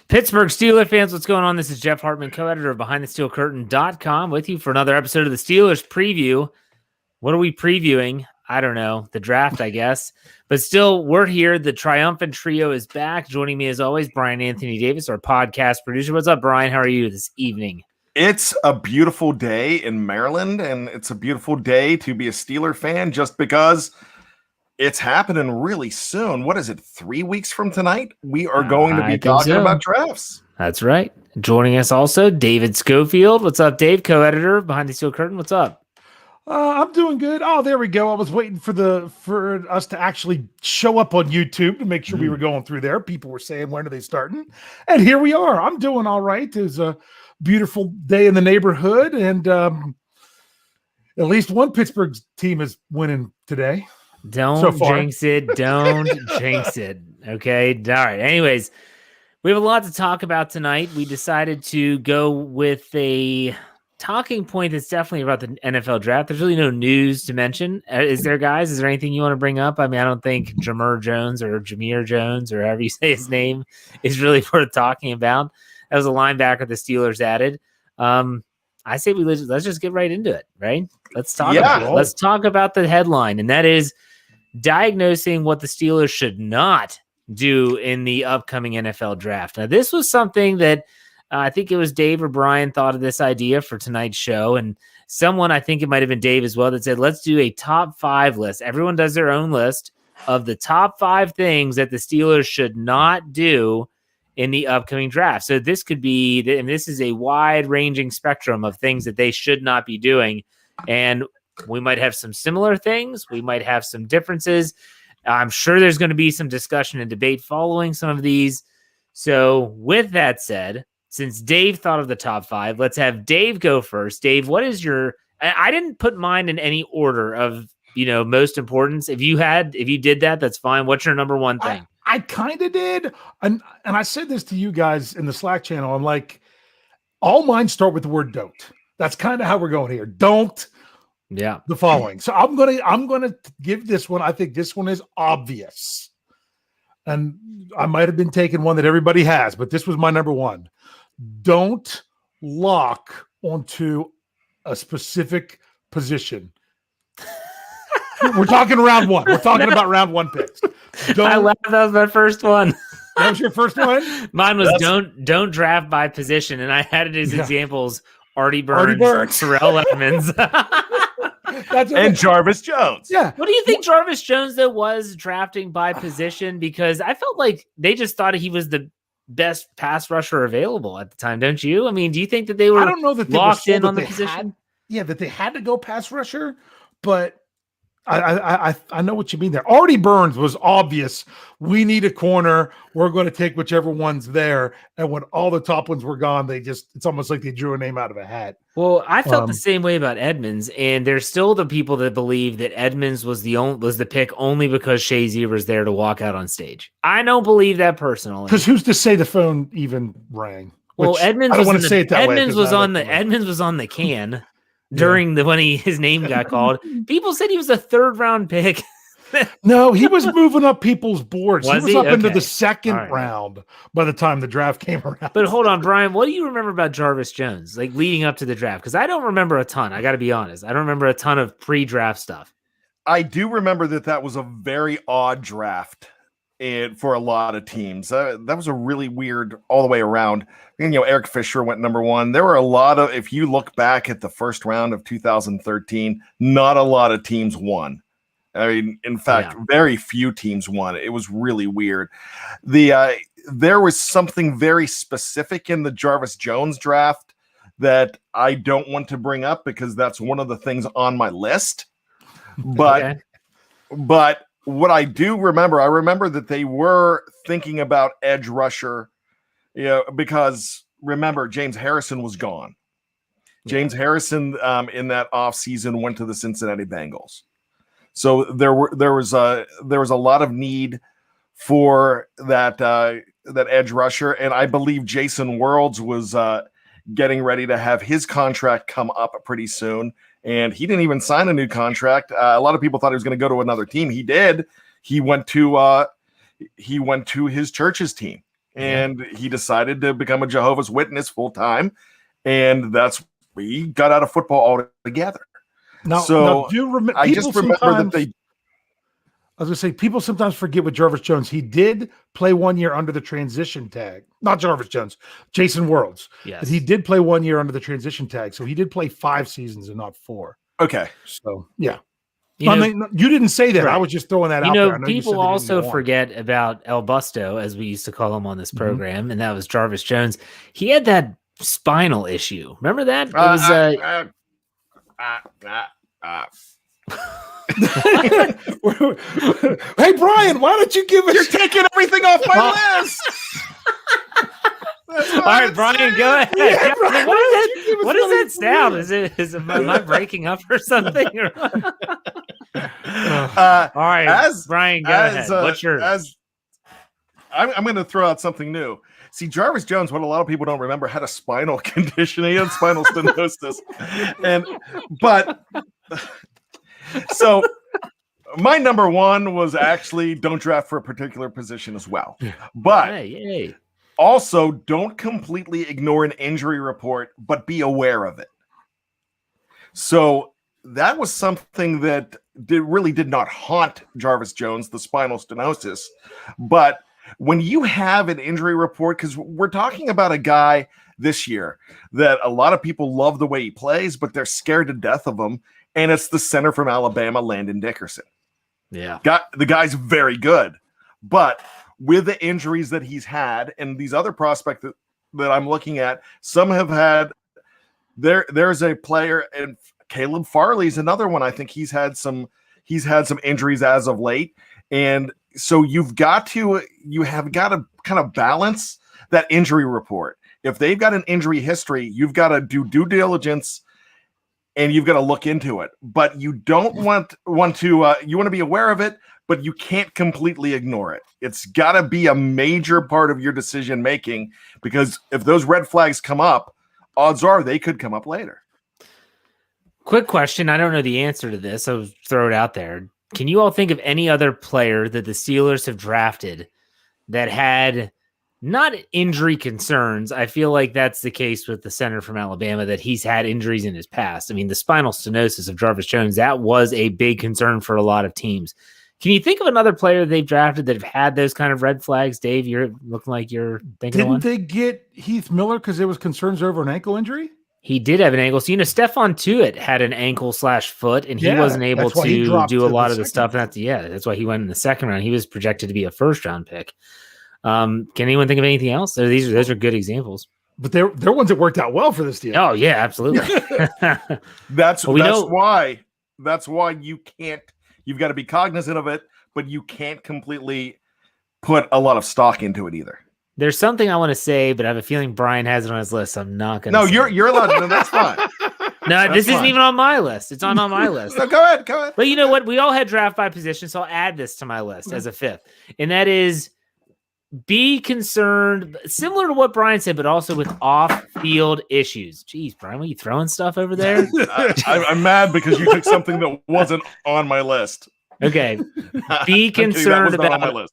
Pittsburgh Steelers fans, what's going on? This is Jeff Hartman, co-editor of BehindTheSteelCurtain.com, with you for another episode of the Steelers preview. What are we previewing? I don't know. The draft, I guess. But still, we're here. The triumphant trio is back. Joining me, as always, Brian Anthony Davis, our podcast producer. What's up, Brian? How are you this evening? It's a beautiful day in Maryland, and it's a beautiful day to be a Steeler fan just because it's happening really soon. What is it, 3 weeks from tonight? We are going to be talking about drafts. That's right. Joining us also, David Schofield. What's up, Dave? Co-editor Behind the Steel Curtain. What's up? I'm doing good. Oh, there we go. I was waiting for us to actually show up on YouTube to make sure we were going through there. People were saying, when are they starting? And here we are. I'm doing all right. It's a beautiful day in the neighborhood, and at least one Pittsburgh team is winning today. Don't jinx it. Don't jinx it. Okay. All right. Anyways, we have a lot to talk about tonight. We decided to go with a talking point that's definitely about the NFL draft. There's really no news to mention. Is there, guys? Is there anything you want to bring up? I mean, I don't think Jameer Jones or however you say his name is really worth talking about. That was a linebacker the Steelers added. I say let's just get right into it, right? Let's talk about the headline, and that is diagnosing what the Steelers should not do in the upcoming NFL draft. Now, this was something that I think it was Dave or Brian thought of this idea for tonight's show, and someone, I think it might have been Dave as well, that said, let's do a top 5 list. Everyone does their own list of the top 5 things that the Steelers should not do in the upcoming draft. So this could be, and this is a wide-ranging spectrum of things that they should not be doing, and we might have some similar things. We might have some differences. I'm sure there's going to be some discussion and debate following some of these. So with that said, since Dave thought of the top 5, let's have Dave go first. Dave, what is your, I didn't put mine in any order of, most importance. If you did that, that's fine. What's your number one thing? I kind of did. And I said this to you guys in the Slack channel. I'm like, all mine start with the word don't. That's kind of how we're going here. Don't. Yeah. The following. So I'm gonna give this one. I think this one is obvious. And I might have been taking one that everybody has, but this was my number one. Don't lock onto a specific position. We're talking round one. We're talking about round one picks. I laughed. That was my first one. That was your first one? Mine was don't draft by position, and I had it as examples: Artie Burns, Terrell Edmonds, and Jarvis Jones. Yeah. What do you think Jarvis Jones, though, was drafting by position? Because I felt like they just thought he was the best pass rusher available at the time, don't you? I mean, do you think that they were? I don't know that they locked in on the position. That they had to go pass rusher, but I know what you mean there. Artie Burns was obvious. We need a corner. We're going to take whichever one's there. And when all the top ones were gone, it's almost like they drew a name out of a hat. Well, I felt the same way about Edmonds, and there's still the people that believe that Edmonds was the pick only because Shazier was there to walk out on stage. I don't believe that personally. Because who's to say the phone even rang? Well, Edmonds was on the can. During when his name got called, people said he was a 3rd round pick. No, he was moving up people's boards. He was up into the second right. round by the time the draft came around. But hold on, Brian, what do you remember about Jarvis Jones, like leading up to the draft? Because I don't remember a ton. I got to be honest. I don't remember a ton of pre-draft stuff. I do remember that was a very odd draft for a lot of teams. That was a really weird all the way around. Eric Fisher went number 1. There were a lot of, if you look back at the first round of 2013, not a lot of teams won. I mean, in fact, very few teams won. It was really weird. There was something very specific in the Jarvis Jones draft that I don't want to bring up because that's one of the things on my list. But what I do remember, I remember that they were thinking about edge rusher, because remember, James Harrison was gone. James Harrison in that offseason went to the Cincinnati Bengals. So there was a lot of need for that edge rusher, and I believe Jason Worlds was getting ready to have his contract come up pretty soon, and he didn't even sign a new contract. A lot of people thought he was going to go to another team. He did. He went to his church's team, and he decided to become a Jehovah's Witness full time, and he got out of football altogether. Now, do you remember? I just remember that they. I was going to say, people sometimes forget with Jarvis Jones. He did play 1 year under the transition tag. Not Jarvis Jones, Jason Worlds. Yes. But he did play 1 year under the transition tag. So he did play 5 seasons and not 4. Okay. So, yeah. I mean, you didn't say that. Right. I was just throwing that out there. People also forget about El Busto, as we used to call him on this program, and that was Jarvis Jones. He had that spinal issue. Remember that? It was Hey, Brian, why don't you give us? You're taking everything off my list. All right, Brian, go ahead. Yeah, Brian, what does that sound? Am I breaking up or something? All right, Brian, go ahead. What's your? I'm going to throw out something new. See, Jarvis Jones, what a lot of people don't remember, had a spinal condition. He had spinal stenosis, so my number one was actually don't draft for a particular position as well. But also don't completely ignore an injury report, but be aware of it. So that was something that really did not haunt Jarvis Jones, the spinal stenosis. But when you have an injury report, because we're talking about a guy this year that a lot of people love the way he plays, but they're scared to death of him. And it's the center from Alabama, Landon Dickerson. Yeah. The guy's very good. But with the injuries that he's had and these other prospects that I'm looking at, some have had there's a player, and Caleb Farley's another one. I think he's had some injuries as of late. And so you have got to kind of balance that injury report. If they've got an injury history, you've got to do due diligence and you've got to look into it. But you don't want to you want to be aware of it, but you can't completely ignore it. It's got to be a major part of your decision making, because if those red flags come up, odds are they could come up later. Quick question. I don't know the answer to this, so throw it out there. Can you all think of any other player that the Steelers have drafted that had not injury concerns? I feel like that's the case with the center from Alabama, that he's had injuries in his past. I mean, the spinal stenosis of Jarvis Jones, that was a big concern for a lot of teams. Can you think of another player they've drafted that have had those kind of red flags? Dave, you're looking like you're thinking of one. Didn't they get Heath Miller because there was concerns over an ankle injury? He did have an ankle. So, Stephon Tuitt had an ankle/foot, and he wasn't able to do a lot of the stuff. That's why he went in the second round. He was projected to be a first-round pick. Can anyone think of anything else? Those are good examples. But they're ones that worked out well for this deal. Oh yeah, absolutely. That's why you can't. You've got to be cognizant of it, but you can't completely put a lot of stock into it either. There's something I want to say, but I have a feeling Brian has it on his list. So I'm not going to. No, you're allowed to. No, that's fine. This isn't even on my list. It's on my list. No, go ahead. But you know what? We all had draft by position, so I'll add this to my list as a fifth, and that is be concerned, similar to what Brian said, but also with off-field issues. Jeez, Brian, were you throwing stuff over there? I'm mad because you took something that wasn't on my list. Okay, be concerned about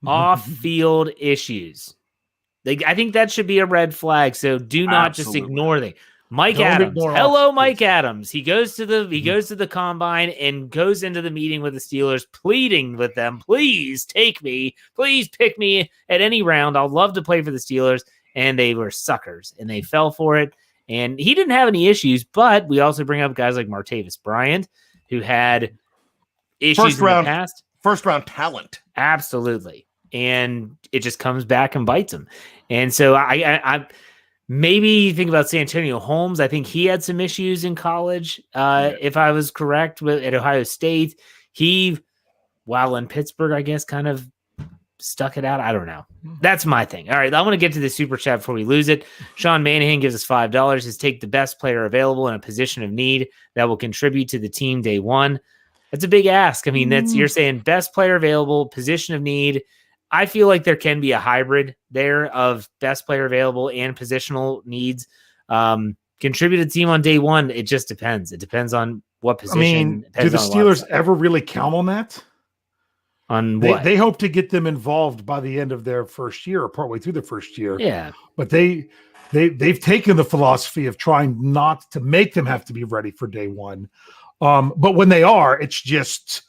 off-field issues. I think that should be a red flag. So do not just ignore them. Mike Adams. Hello, Mike Adams. He goes to the combine and goes into the meeting with the Steelers, pleading with them, please take me, please pick me at any round. I'll love to play for the Steelers. And they were suckers and they fell for it. And he didn't have any issues, but we also bring up guys like Martavis Bryant, who had issues in the past. First round talent. Absolutely. And it just comes back and bites him. And so I maybe you think about Santonio Holmes. I think he had some issues in college, if I was correct, at Ohio State. While in Pittsburgh, I guess, kind of stuck it out. I don't know. That's my thing. All right, I want to get to the super chat before we lose it. Sean Manahan gives us $5. Says take the best player available in a position of need that will contribute to the team day one. That's a big ask. I mean, you're saying best player available, position of need. I feel like there can be a hybrid there of best player available and positional needs. Contribute to the team on day one. It just depends. It depends on what position. I mean, do the Steelers ever really count on that? On what? They hope to get them involved by the end of their first year or partway through the first year. Yeah. But they've taken the philosophy of trying not to make them have to be ready for day one. But when they are, it's just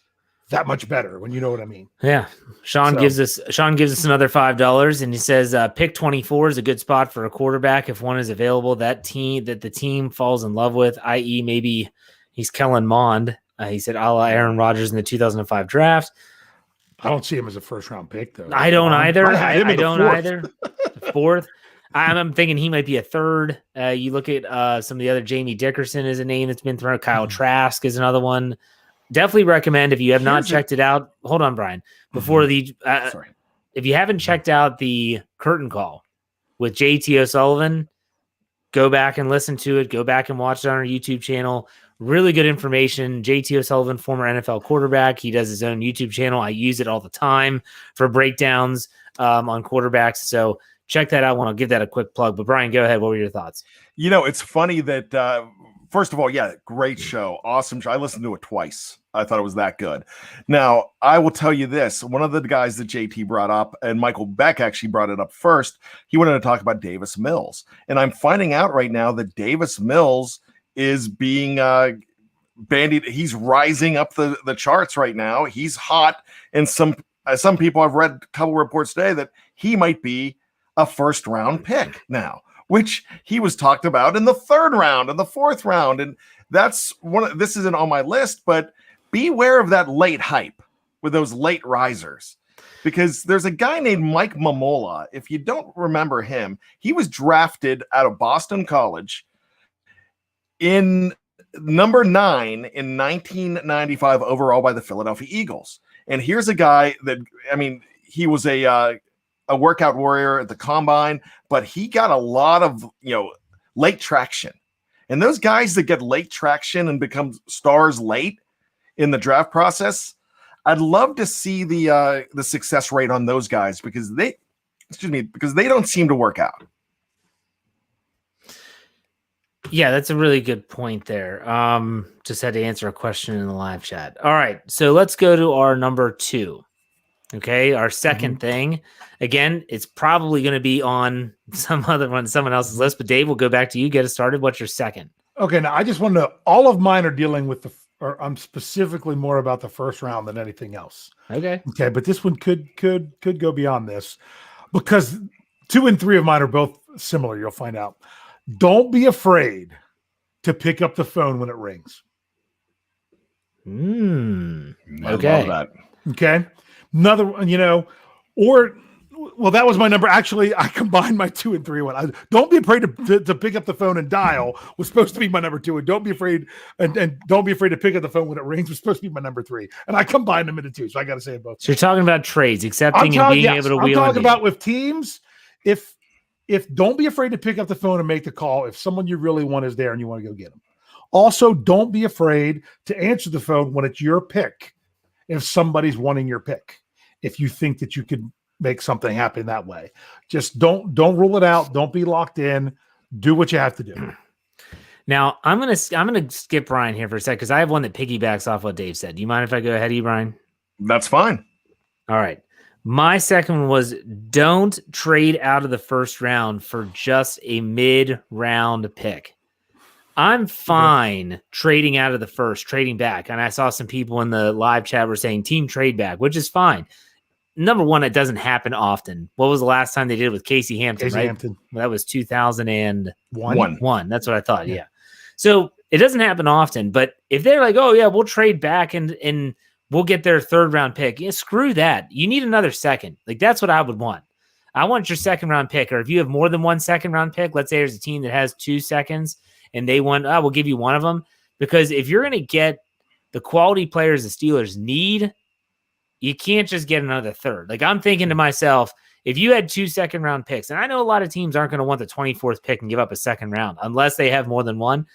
that much better, when you know what I mean. Yeah. Sean gives us another $5, and he says pick 24 is a good spot for a quarterback if one is available that the team falls in love with, i.e. maybe he's Kellen Mond. He said a la Aaron Rodgers in the 2005 draft. I don't see him as a first round pick, though. I don't either. I don't either. The fourth. I'm thinking he might be a third. You look at some of the other. Jamie Dickerson is a name that's been thrown. Kyle Trask is another one. Definitely recommend if you have not checked it out. Hold on, Brian. Before if you haven't checked out the curtain call with JT O'Sullivan, go back and listen to it. Go back and watch it on our YouTube channel. Really good information. JT O'Sullivan, former NFL quarterback. He does his own YouTube channel. I use it all the time for breakdowns on quarterbacks. So check that out when I'll give that a quick plug. But Brian, go ahead. What were your thoughts? It's funny that, first of all, great show. Awesome show. I listened to it twice. I thought it was that good. Now, I will tell you this. One of the guys that JT brought up, and Michael Beck actually brought it up first, he wanted to talk about Davis Mills. And I'm finding out right now that Davis Mills is being bandied. He's rising up the charts right now. He's hot. And some people, I've read a couple reports today that he might be a first round pick now, which he was talked about in the third round and the fourth round. And that's this isn't on my list, but beware of that late hype with those late risers, because there's a guy named Mike Mamola. If you don't remember him, he was drafted out of Boston College in number 9 in 1995 overall by the Philadelphia Eagles. And here's a guy that, he was a workout warrior at the combine, but he got a lot of, late traction. And those guys that get late traction and become stars late in the draft process, I'd love to see the success rate on those guys because they don't seem to work out. Yeah, that's a really good point there. Just had to answer a question in the live chat. All right, so let's go to our number 2. Okay, our second thing. Again, it's probably going to be on someone else's list, but Dave, we'll go back to you. Get us started. What's your second? Okay, now I just want to know, all of mine are dealing with I'm specifically more about the first round than anything else. Okay, but this one could go beyond this because 2 and 3 of mine are both similar. You'll find out. Don't be afraid to pick up the phone when it rings. Okay. I love that. Okay. Another one, that was my number. Actually, I combined my 2 and 3 one. Don't be afraid to pick up the phone and dial was supposed to be my number 2. And don't be afraid and don't be afraid to pick up the phone when it rings was supposed to be my number 3. And I combined them into 2. So I got to say it both. So you're talking about trades, accepting and being able to wheel. I'm talking about with teams. If don't be afraid to pick up the phone and make the call if someone you really want is there and you want to go get them. Also, don't be afraid to answer the phone when it's your pick. If somebody's wanting your pick, if you think that you could make something happen that way, just don't rule it out. Don't be locked in. Do what you have to do. Now I'm gonna skip Brian here for a sec because I have one that piggybacks off what Dave said. Do you mind if I go ahead of you, Brian? That's fine. All right. My second one was don't trade out of the first round for just a mid-round pick. I'm fine trading out of the first, trading back. And I saw some people in the live chat were saying team trade back, which is fine. Number one, it doesn't happen often. What was the last time they did it with Casey Hampton, right? Hampton. That was 2001. That's what I thought, yeah. So it doesn't happen often. But if they're like, oh, yeah, we'll trade back and we'll get their third round pick. Yeah, screw that. You need another second. Like, that's what I would want. I want your second round pick. Or if you have more than one second round pick, let's say there's a team that has 2 seconds and they want, we'll give you one of them. Because if you're going to get the quality players the Steelers need, you can't just get another third. Like, I'm thinking to myself, if you had 2 second round picks, and I know a lot of teams aren't going to want the 24th pick and give up a second round unless they have more than one.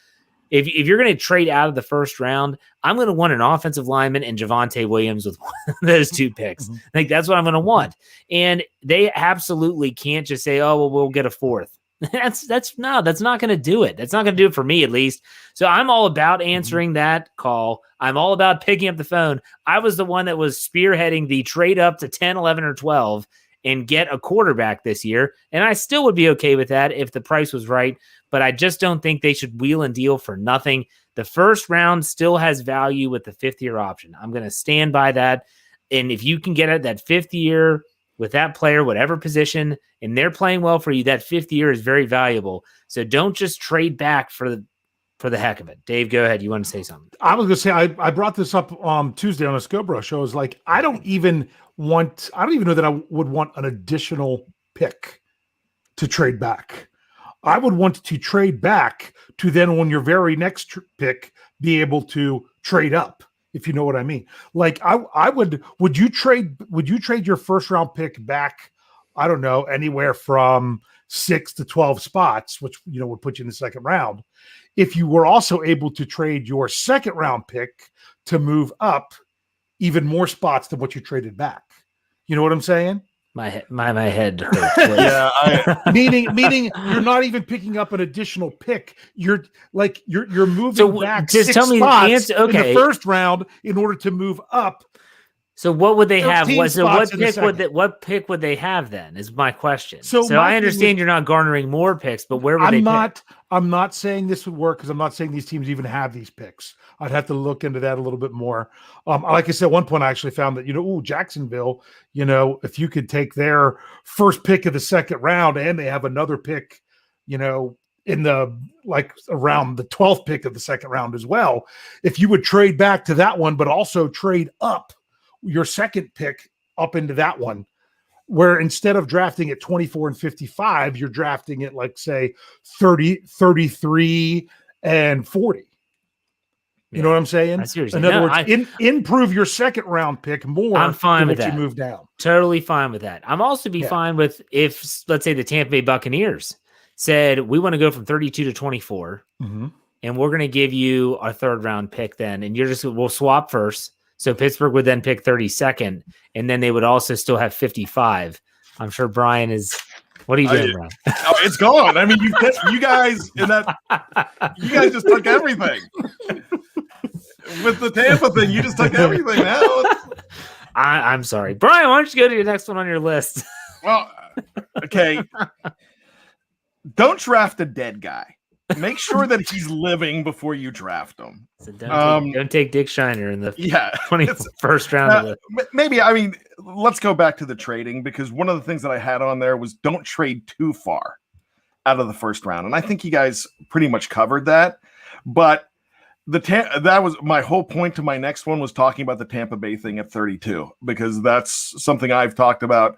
If you're going to trade out of the first round, I'm going to want an offensive lineman and Javonte Williams with one of those 2 picks. Like, that's what I'm going to want. And they absolutely can't just say, oh, well, we'll get a 4th. That's not going to do it. That's not going to do it for me, at least. So I'm all about answering that call. I'm all about picking up the phone. I was the one that was spearheading the trade up to 10, 11, or 12 and get a quarterback this year. And I still would be okay with that if the price was right, but I just don't think they should wheel and deal for nothing. The first round still has value with the 5th-year option. I'm going to stand by that. And if you can get it that 5th year with that player, whatever position, and they're playing well for you, that 5th year is very valuable. So don't just trade back for the heck of it. Dave, go ahead. You want to say something? I was going to say, I brought this up Tuesday on a Scobro show. Is like, I don't even know that I would want an additional pick to trade back. I would want to trade back to then on your very next pick, be able to trade up, if you know what I mean. Like would you trade your first round pick back? I don't know, anywhere from 6 to 12 spots, which, would put you in the second round. If you were also able to trade your second round pick to move up even more spots than what you traded back. You know what I'm saying? My head hurts. Yeah, meaning you're not even picking up an additional pick. You're moving back. Just 6 tell me the spots answer. Okay. In the first round in order to move up. So what would they have? What pick would they have then? Is my question. So I understand you're not garnering more picks, but where would they pick? I'm not saying this would work because I'm not saying these teams even have these picks. I'd have to look into that a little bit more. Like I said, at one point I actually found that, Jacksonville, if you could take their first pick of the second round and they have another pick, in the around the 12th pick of the second round as well. If you would trade back to that one, but also trade up your second pick up into that one, where instead of drafting at 24 and 55, you're drafting at say 30, 33 and 40. You know what I'm saying? In other words, improve your second round pick more. I'm fine with that. You move down. Totally fine with that. I'm also fine with if, let's say, the Tampa Bay Buccaneers said, we want to go from 32 to 24, and we're going to give you our third round pick then, and we'll swap first. So Pittsburgh would then pick 32nd, and then they would also still have 55. I'm sure Brian is. What are you doing, Brian? Oh, it's gone. I mean, you guys just took everything. With the Tampa thing, you just took everything now. I'm sorry, Brian. Why don't you go to your next one on your list? Well, okay. Don't draft a dead guy. Make sure that he's living before you draft him. So don't take Dick Shiner in the 21st round. Maybe, let's go back to the trading, because one of the things that I had on there was don't trade too far out of the first round. And I think you guys pretty much covered that. But that was my whole point to my next one, was talking about the Tampa Bay thing at 32, because that's something I've talked about.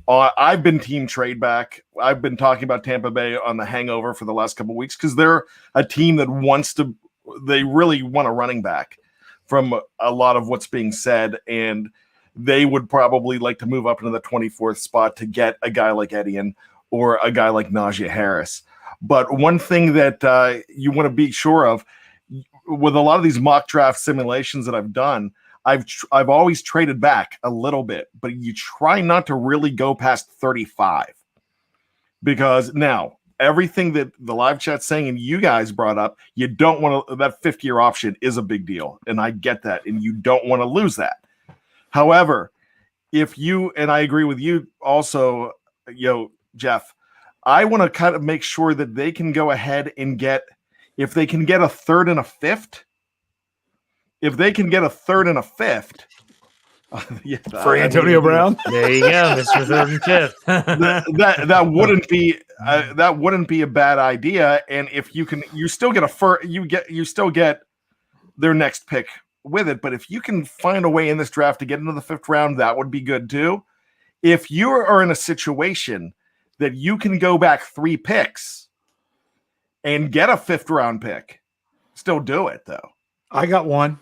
I've been team trade back. I've been talking about Tampa Bay on the hangover for the last couple of weeks, because they're a team that they really want a running back from a lot of what's being said. And they would probably like to move up into the 24th spot to get a guy like Etienne or a guy like Najee Harris. But one thing that you want to be sure of with a lot of these mock draft simulations that I've done, I've always traded back a little bit, but you try not to really go past 35, because now everything that the live chat's saying and you guys brought up, you don't want to. That 5th-year option is a big deal, and I get that, and you don't want to lose that. However, if you, and I agree with you also, Jeff, I want to kind of make sure that they can go ahead and if they can get a third and a fifth. If they can get a third and a fifth, for Antonio Brown, there you go, Mr. Third and Fifth. that wouldn't be a bad idea. And if you can, you still get their next pick with it. But if you can find a way in this draft to get into the 5th round, that would be good too. If you are in a situation that you can go back 3 picks and get a 5th round pick, still do it though. I got one.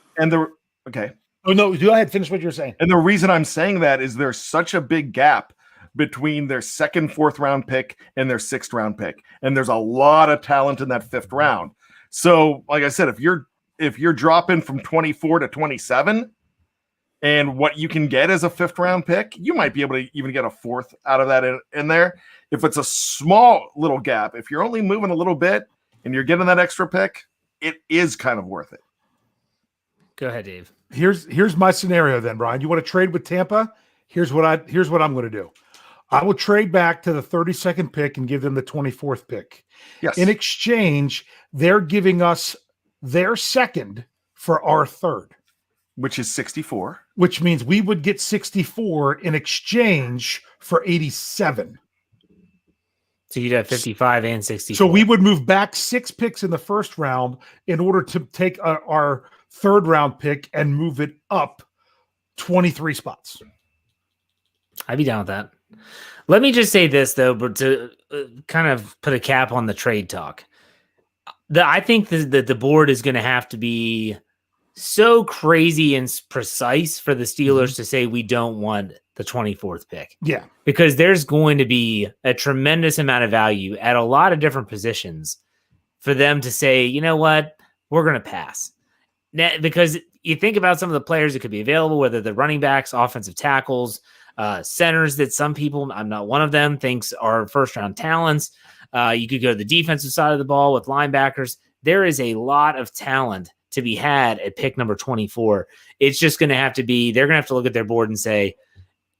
Okay. Oh no, go ahead. Finish what you're saying. And the reason I'm saying that is there's such a big gap between their 2nd, 4th round pick and their 6th round pick, and there's a lot of talent in that 5th round. So, like I said, if you're dropping from 24 to 27, And what you can get as a 5th round pick, you might be able to even get a 4th out of that in there. If it's a small little gap, if you're only moving a little bit and you're getting that extra pick, it is kind of worth it. Go ahead, Dave. Here's my scenario then, Brian. You want to trade with Tampa? Here's what I'm going to do. I will trade back to the 32nd pick and give them the 24th pick. Yes. In exchange, they're giving us their 2nd for our 3rd. Which is 64. Which means we would get 64 in exchange for 87. So you'd have 55 and 64. So we would move back 6 picks in the 1st round in order to take our 3rd round pick and move it up 23 spots. I'd be down with that. Let me just say this, though, but to kind of put a cap on the trade talk. I think that the board is going to have to be so crazy and precise for the Steelers to say we don't want the 24th pick. Yeah. Because there's going to be a tremendous amount of value at a lot of different positions for them to say, you know what, we're going to pass. Now, because you think about some of the players that could be available, whether the running backs, offensive tackles, centers that some people, I'm not one of them, thinks are 1st round talents. You could go to the defensive side of the ball with linebackers. There is a lot of talent to be had at pick number 24. It's just going to have to be, they're going to have to look at their board and say,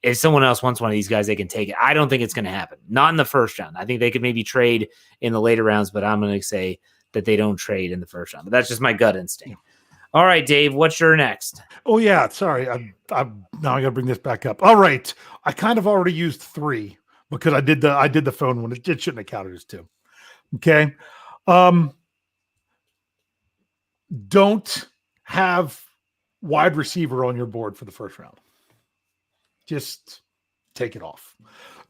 if someone else wants one of these guys, they can take it. I don't think it's going to happen. Not in the 1st round. I think they could maybe trade in the later rounds, but I'm going to say that they don't trade in the 1st round. But that's just my gut instinct. All right, Dave, what's your next? Oh, yeah. Sorry. I'm now I got to bring this back up. All right. I kind of already used 3 because I did the phone one. It shouldn't have counted as 2. Okay. Don't have wide receiver on your board for the 1st round. Just take it off.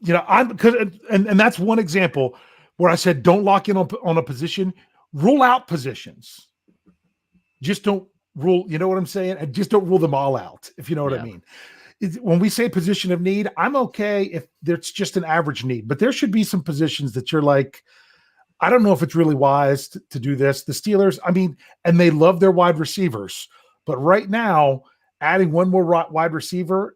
And that's one example where I said don't lock in on a position. Rule out positions. Just don't rule. You know what I'm saying? And just don't rule them all out. If you know what I mean. When we say position of need, I'm okay if there's just an average need, but there should be some positions that you're like, I don't know if it's really wise to do this. The Steelers, I mean, and they love their wide receivers, but right now, adding one more wide receiver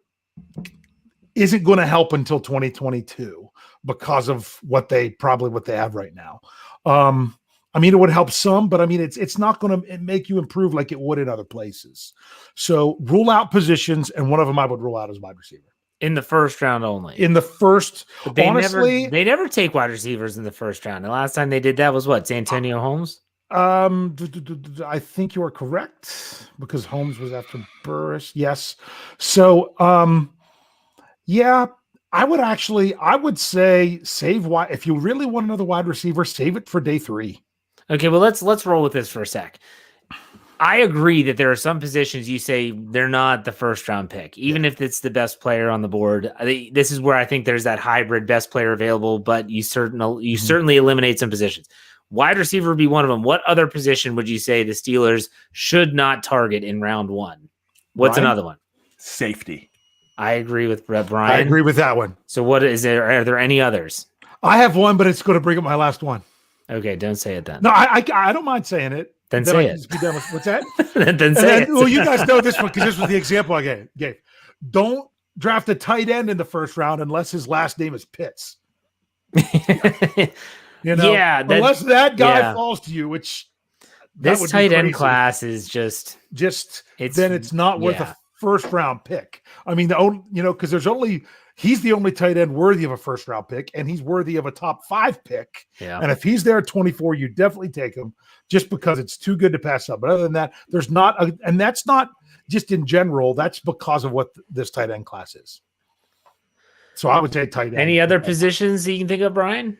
isn't going to help until 2022 because of what they have right now. I mean, it would help some, but I mean, it's not going to make you improve like it would in other places. So rule out positions, and one of them I would rule out as wide receiver. In the 1st round only. In the first, but they honestly, they never take wide receivers in the 1st round. The last time they did that was what? Antonio Holmes? I think you are correct because Holmes was after Burris. Yes. So, yeah, I would say save wide. If you really want another wide receiver, save it for day 3. Okay, well, let's roll with this for a sec. I agree that there are some positions you say they're not the 1st round pick, even if it's the best player on the board. This is where I think there's that hybrid best player available, but you certainly eliminate some positions. Wide receiver would be one of them. What other position would you say the Steelers should not target in round 1? What's another one? Safety. I agree with Brian. I agree with that one. So what is there? Are there any others? I have one, but it's going to bring up my last one. Okay, don't say it then. No, I don't mind saying it. Then say it. What's that? then say it. Well, you guys know this one because this was the example I gave. Don't draft a tight end in the 1st round unless his last name is Pitts. Unless that guy falls to you, which this tight end class is just then it's not worth a 1st round pick. I mean, because he's the only tight end worthy of a 1st round pick, and he's worthy of a top 5 pick. Yeah. And if he's there at 24, you definitely take him just because it's too good to pass up. But other than that, there's not, and that's not just in general, that's because of what this tight end class is. So I would take tight end. Any other positions that you can think of, Brian?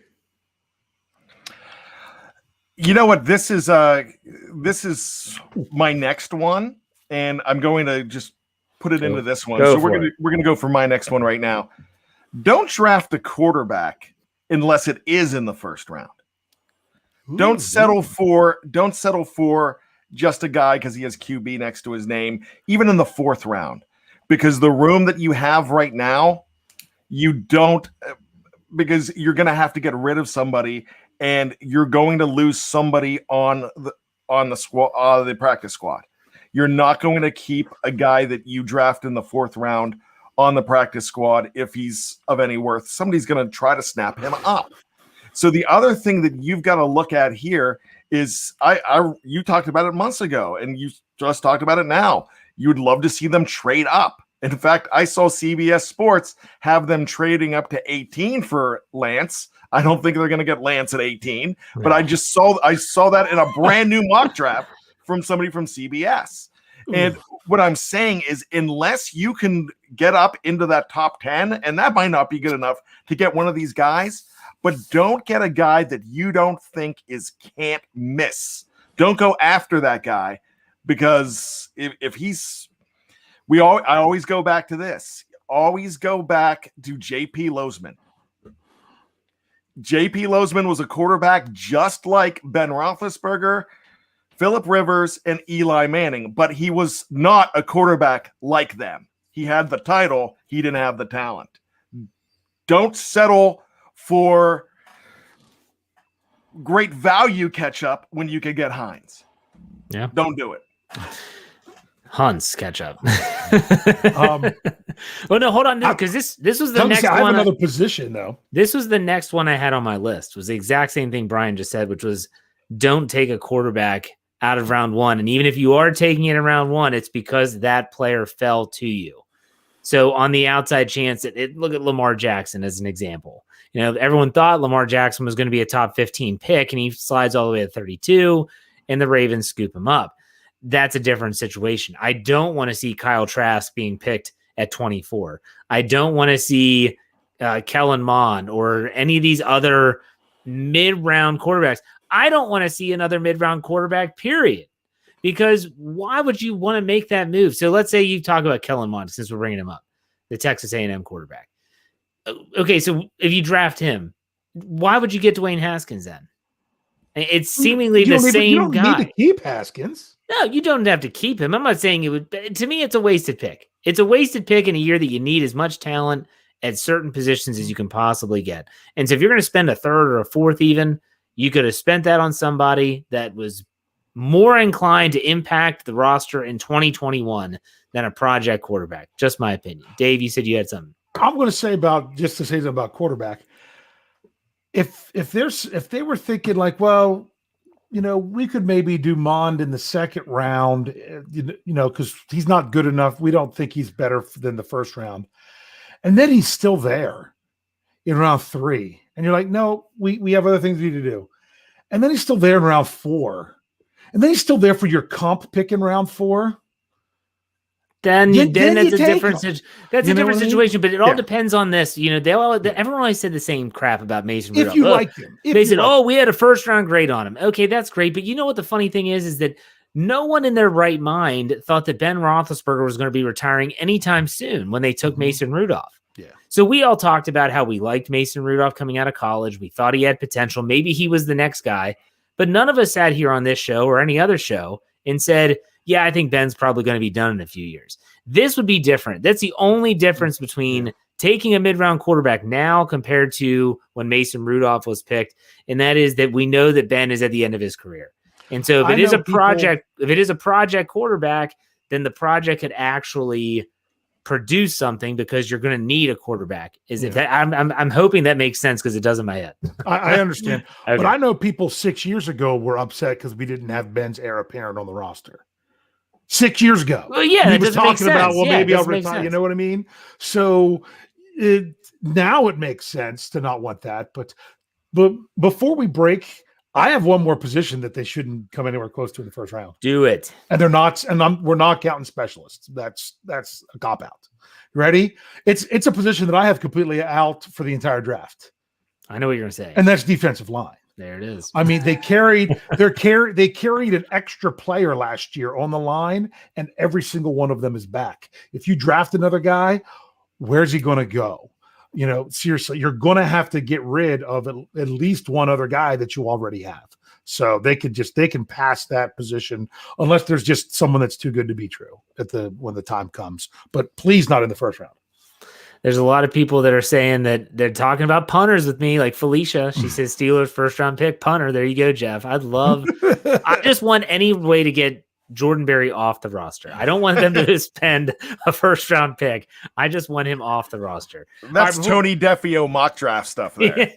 You know what? This is my next one, and I'm going to just put it into this one. So we're gonna go for my next one right now. Don't draft a quarterback unless it is in the 1st round. Don't settle for just a guy because he has QB next to his name, even in the 4th round, because the room that you have right now, you don't, because you're going to have to get rid of somebody, and you're going to lose somebody on the squad, the practice squad. You're not going to keep a guy that you draft in the 4th round on the practice squad if he's of any worth. Somebody's going to try to snap him up. So the other thing that you've got to look at here is you talked about it months ago, and you just talked about it now. You would love to see them trade up. In fact, I saw CBS Sports have them trading up to 18 for Lance. I don't think they're going to get Lance at 18, but I saw that in a brand new mock draft from somebody from CBS. And what I'm saying is, unless you can get up into that top 10, and that might not be good enough to get one of these guys, but don't get a guy that you don't think is can't miss. Don't go after that guy, because if he's, I always go back to this. Always go back to J.P. Lozman. J.P. Lozman was a quarterback just like Ben Roethlisberger, Phillip Rivers, and Eli Manning, but he was not a quarterback like them. He had the title. He didn't have the talent. Don't settle for great value catch-up when you can get Hines. Yeah. Don't do it. Hunts catch up. Well, no, hold on, because this was the next one. I have another position though. This was the next one I had on my list. Was the exact same thing Brian just said, which was don't take a quarterback out of round 1, and even if you are taking it in round 1, it's because that player fell to you. So on the outside chance look at Lamar Jackson as an example. You know, everyone thought Lamar Jackson was going to be a top 15 pick, and he slides all the way to 32, and the Ravens scoop him up. That's a different situation. I don't want to see Kyle Trask being picked at 24. I don't want to see Kellen Mond or any of these other mid-round quarterbacks. I don't want to see another mid-round quarterback, period. Because why would you want to make that move? So let's say you talk about Kellen Mond, since we're bringing him up, the Texas A&M quarterback. Okay, so if you draft him, why would you get Dwayne Haskins then? It's seemingly the same guy. You don't need to keep Haskins. No, you don't have to keep him. I'm not saying it would. To me, it's a wasted pick. It's a wasted pick in a year that you need as much talent at certain positions as you can possibly get. And so if you're going to spend a 3rd or a 4th even, you could have spent that on somebody that was more inclined to impact the roster in 2021 than a project quarterback. Just my opinion. Dave, you said you had something. I'm going to say something about quarterback. If they were thinking like, well, you know, we could maybe do Mond in the 2nd round, you know, because he's not good enough. We don't think he's better than the 1st round. And then he's still there in round 3. And you're like, no, we have other things we need to do. And then he's still there in round 4. And then he's still there for your comp pick in round 4. Then that's a different situation, but it all depends on this. You know, everyone always said the same crap about Mason Rudolph. If you like him. They said, we had a 1st round grade on him. Okay, that's great. But you know what the funny thing is that no one in their right mind thought that Ben Roethlisberger was going to be retiring anytime soon when they took Mason Rudolph. Yeah. So we all talked about how we liked Mason Rudolph coming out of college. We thought he had potential. Maybe he was the next guy. But none of us sat here on this show or any other show and said, yeah, I think Ben's probably going to be done in a few years. This would be different. That's the only difference between taking a mid-round quarterback now compared to when Mason Rudolph was picked, and that is that we know that Ben is at the end of his career. And so if it is a project quarterback, then the project could actually produce something because you're going to need a quarterback. I'm hoping that makes sense because it does in my head. I understand. Okay. But I know people 6 years ago were upset because we didn't have Ben's heir apparent on the roster. 6 years ago. Well, yeah, he was talking about, maybe I'll retire. You know what I mean? So now it makes sense to not want that. But before we break, I have one more position that they shouldn't come anywhere close to in the 1st round. Do it. And they're not. And we're not counting specialists. That's a cop out. Ready? It's a position that I have completely out for the entire draft. I know what you're going to say. And that's defensive line. There it is. I mean, they carried an extra player last year on the line, and every single one of them is back. If you draft another guy, where's he going to go? You know, seriously, you're going to have to get rid of at least one other guy that you already have. So they can pass that position unless there's just someone that's too good to be true when the time comes. But please, not in the 1st round. There's a lot of people that are saying that they're talking about punters with me, like Felicia. She says Steelers 1st round pick punter. There you go, Jeff. I just want any way to get Jordan Berry off the roster. I don't want them to spend a first-round pick. I just want him off the roster. That's Tony Defeo mock draft stuff there.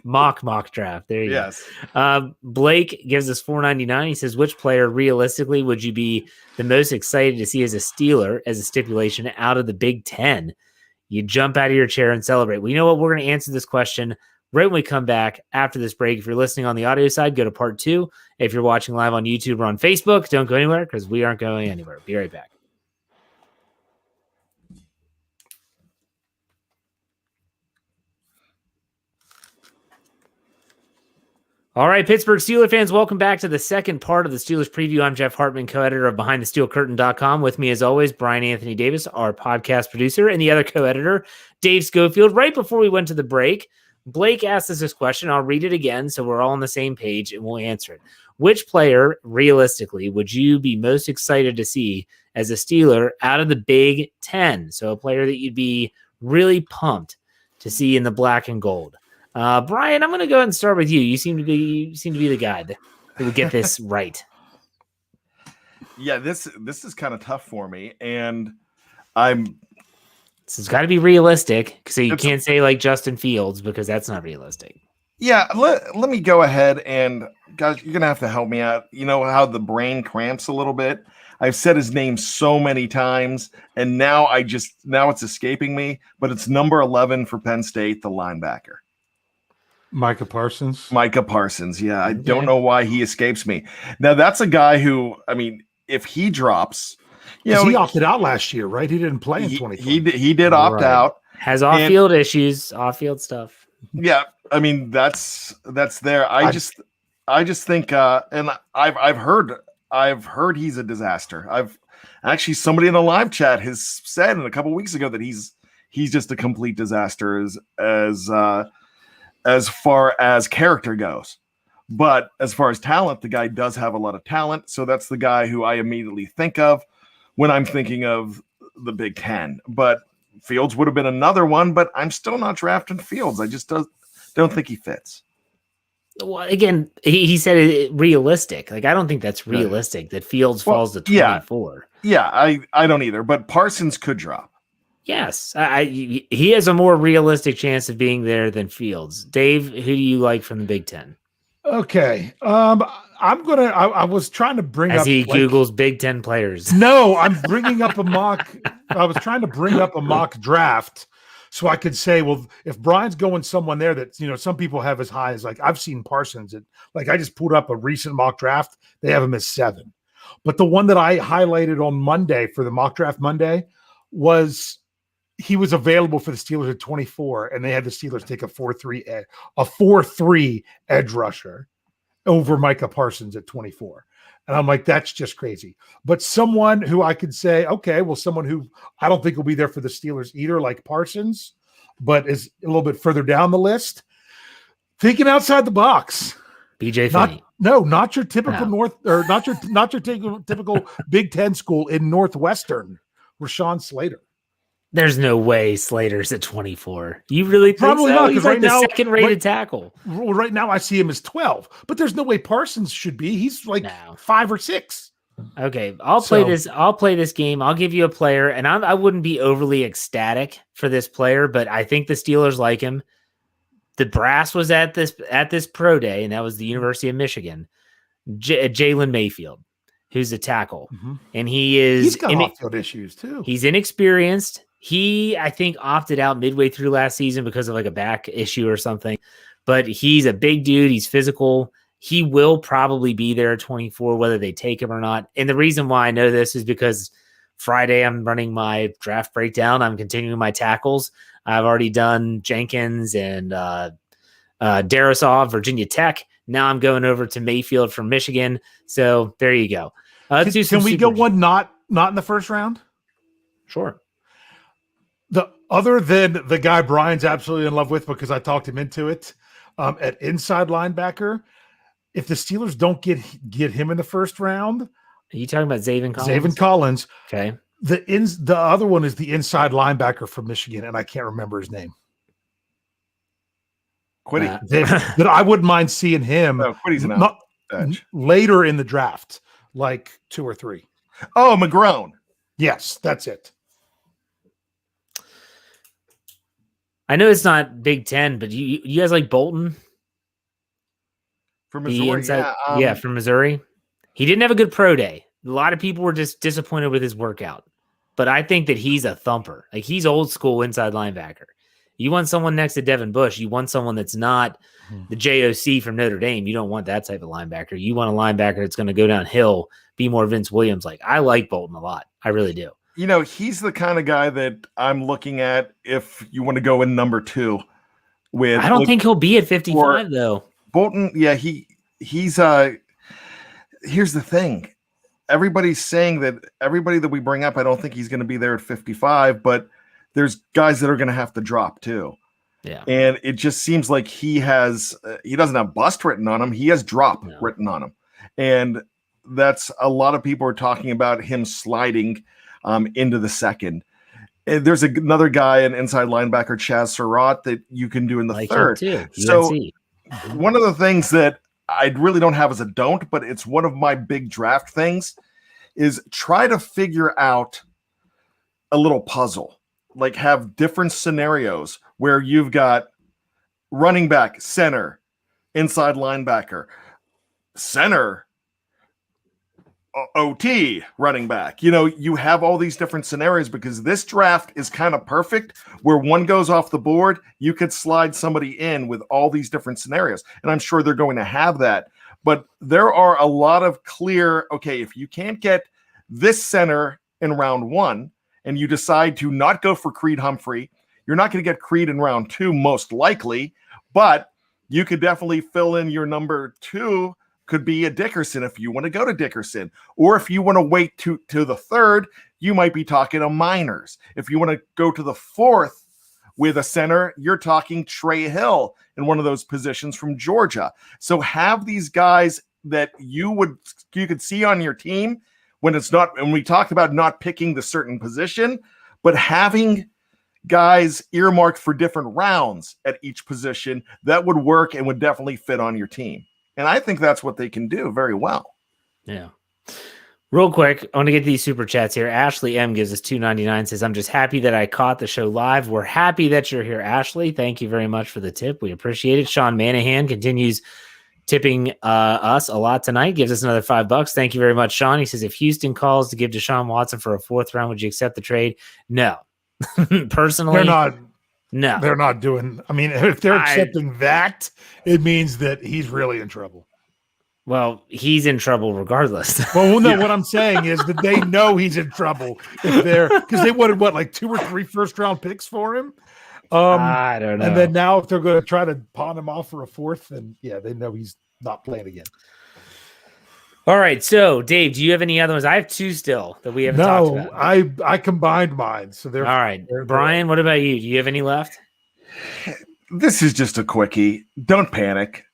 mock draft. There you yes. go. Blake gives us $4.99. He says, which player realistically would you be the most excited to see as a Steeler as a stipulation out of the Big Ten? You jump out of your chair and celebrate. Well, you know what? We're going to answer this question right when we come back after this break. If you're listening on the audio side, go to part 2. If you're watching live on YouTube or on Facebook, don't go anywhere because we aren't going anywhere. Be right back. All right, Pittsburgh Steelers fans, welcome back to the second part of the Steelers preview. I'm Jeff Hartman, co-editor of BehindTheSteelCurtain.com. With me, as always, Brian Anthony Davis, our podcast producer, and the other co-editor, Dave Schofield. Right before we went to the break, Blake asked us this question. I'll read it again so we're all on the same page, and we'll answer it. Which player, realistically, would you be most excited to see as a Steeler out of the Big Ten? So a player that you'd be really pumped to see in the black and gold. Brian, I'm going to go ahead and start with you. You seem to be the guy that would get this right. Yeah, this is kind of tough for me, and It's got to be realistic, so you can't say like Justin Fields because that's not realistic. Yeah, let me go ahead and guys, you're gonna have to help me out. You know how the brain cramps a little bit. I've said his name so many times, and now it's escaping me. But it's number 11 for Penn State, the linebacker. Micah Parsons. Yeah, I don't know why he escapes me. Now that's a guy who, I mean, if he drops, he opted out last year, right? He didn't play in 2020. He did opt out. Has off-field issues, off-field stuff. Yeah, I mean that's there. I just think, and I've heard he's a disaster. I've actually somebody in the live chat has said a couple weeks ago that he's just a complete disaster as far as character goes. But as far as talent, the guy does have a lot of talent. So that's the guy who I immediately think of when I'm thinking of the Big Ten. But Fields would have been another one, but I'm still not drafting Fields. I just don't think he fits. Well, again, he said it realistic. Like, I don't think that's realistic that Fields falls to 24. Yeah, I don't either. But Parsons could drop. Yes, he has a more realistic chance of being there than Fields. Dave, who do you like from the Big Ten? Okay, I was trying to bring as he Googles Big Ten players. No, I'm bringing up a mock. I was trying to bring up a mock draft so I could say, well, if Brian's going someone there that some people have as high as, like, I've seen Parsons at, like, I just pulled up a recent mock draft. They have him as 7, but the one that I highlighted on Monday for the mock draft Monday was. He was available for the Steelers at 24, and they had the Steelers take a 4-3 edge rusher over Micah Parsons at 24. And I'm like, that's just crazy. But someone who I could say, okay, well, someone who I don't think will be there for the Steelers either, like Parsons, but is a little bit further down the list. Thinking outside the box. BJ Finney. Not your typical not your typical Big Ten school in Northwestern. Rashawn Slater. There's no way Slater's at 24. You really think probably so? not? He's Right like now, the second-rated tackle. Right now, I see him as 12, but there's no way Parsons should be. He's like 5 or 6. Okay, I'll play this. I'll play this game. I'll give you a player, and I wouldn't be overly ecstatic for this player, but I think the Steelers like him. The brass was at this pro day, and that was the University of Michigan. Jalen Mayfield, who's a tackle, and he's got off-field issues too. He's inexperienced. He, I think, opted out midway through last season because of like a back issue or something. But he's a big dude. He's physical. He will probably be there at 24, whether they take him or not. And the reason why I know this is because Friday I'm running my draft breakdown. I'm continuing my tackles. I've already done Jenkins and Darrisaw, Virginia Tech. Now I'm going over to Mayfield from Michigan. So there you go. Can we go one not in the first round? Sure. Other than the guy Brian's absolutely in love with because I talked him into it at inside linebacker, if the Steelers don't get him in the first round, are you talking about Zaven Collins? Zaven Collins. Okay. The other one is the inside linebacker from Michigan, and I can't remember his name. Quiddy. But I wouldn't mind seeing him Quiddy's not later in the draft. like 2 or 3. Oh, McGrone. Yes, that's it. I know it's not Big Ten, but you guys like Bolton? From The Missouri, inside, yeah. from Missouri. He didn't have a good pro day. A lot of people were just disappointed with his workout. But I think that he's a thumper. Like, he's old school inside linebacker. You want someone next to Devin Bush. You want someone that's not the JOC from Notre Dame. You don't want that type of linebacker. You want a linebacker that's going to go downhill, be more Vince Williams. Like, I like Bolton a lot. I really do. You know, he's the kind of guy that I'm looking at if you want to go in number 2. I don't think he'll be at 55, though. Bolton, yeah, he's here's the thing. Everybody's saying that everybody that we bring up, I don't think he's going to be there at 55, but there's guys that are going to have to drop too. Yeah. And it just seems like he doesn't have bust written on him. He has drop written on him. And that's a lot of people are talking about him sliding into the second. And there's another guy, an inside linebacker, Chaz Surratt, that you can do in the third. Too. So one of the things that I really don't have as a don't, but it's one of my big draft things, is try to figure out a little puzzle. Like, have different scenarios where you've got running back, center, inside linebacker, center, OT, running back. You know, you have all these different scenarios because this draft is kind of perfect where one goes off the board, you could slide somebody in with all these different scenarios. And I'm sure they're going to have that. But there are a lot of clear, okay, if you can't get this center in round 1 and you decide to not go for Creed Humphrey, you're not going to get Creed in round 2, most likely, but you could definitely fill in your number 2. Could be a Dickerson if you want to go to Dickerson. Or if you want to wait to the 3rd, you might be talking a Miners. If you want to go to the 4th with a center, you're talking Trey Hill in one of those positions from Georgia. So have these guys that you could see on your team when it's not, and we talked about not picking the certain position, but having guys earmarked for different rounds at each position that would work and would definitely fit on your team. And I think that's what they can do very well. Yeah. Real quick, I want to get these super chats here. Ashley M gives us $2.99, says, I'm just happy that I caught the show live. We're happy that you're here, Ashley. Thank you very much for the tip. We appreciate it. Sean Manahan continues tipping us a lot tonight. Gives us another $5. Thank you very much, Sean. He says, if Houston calls to give Deshaun Watson for a 4th round, would you accept the trade? No. Personally, they're not. No, they're not doing. I mean, if they're accepting that, it means that he's really in trouble. Well, he's in trouble regardless. Well, no, what I'm saying is that they know he's in trouble if they're, because they wanted like 2 or 3 first-round picks for him. I don't know. And then now if they're going to try to pawn him off for a 4th, then yeah, they know he's not playing again. All right, so Dave, do you have any other ones? I have 2 still that we haven't talked about. I combined mine, so they're all right. Brian, what about you? Do you have any left? This is just a quickie. Don't panic.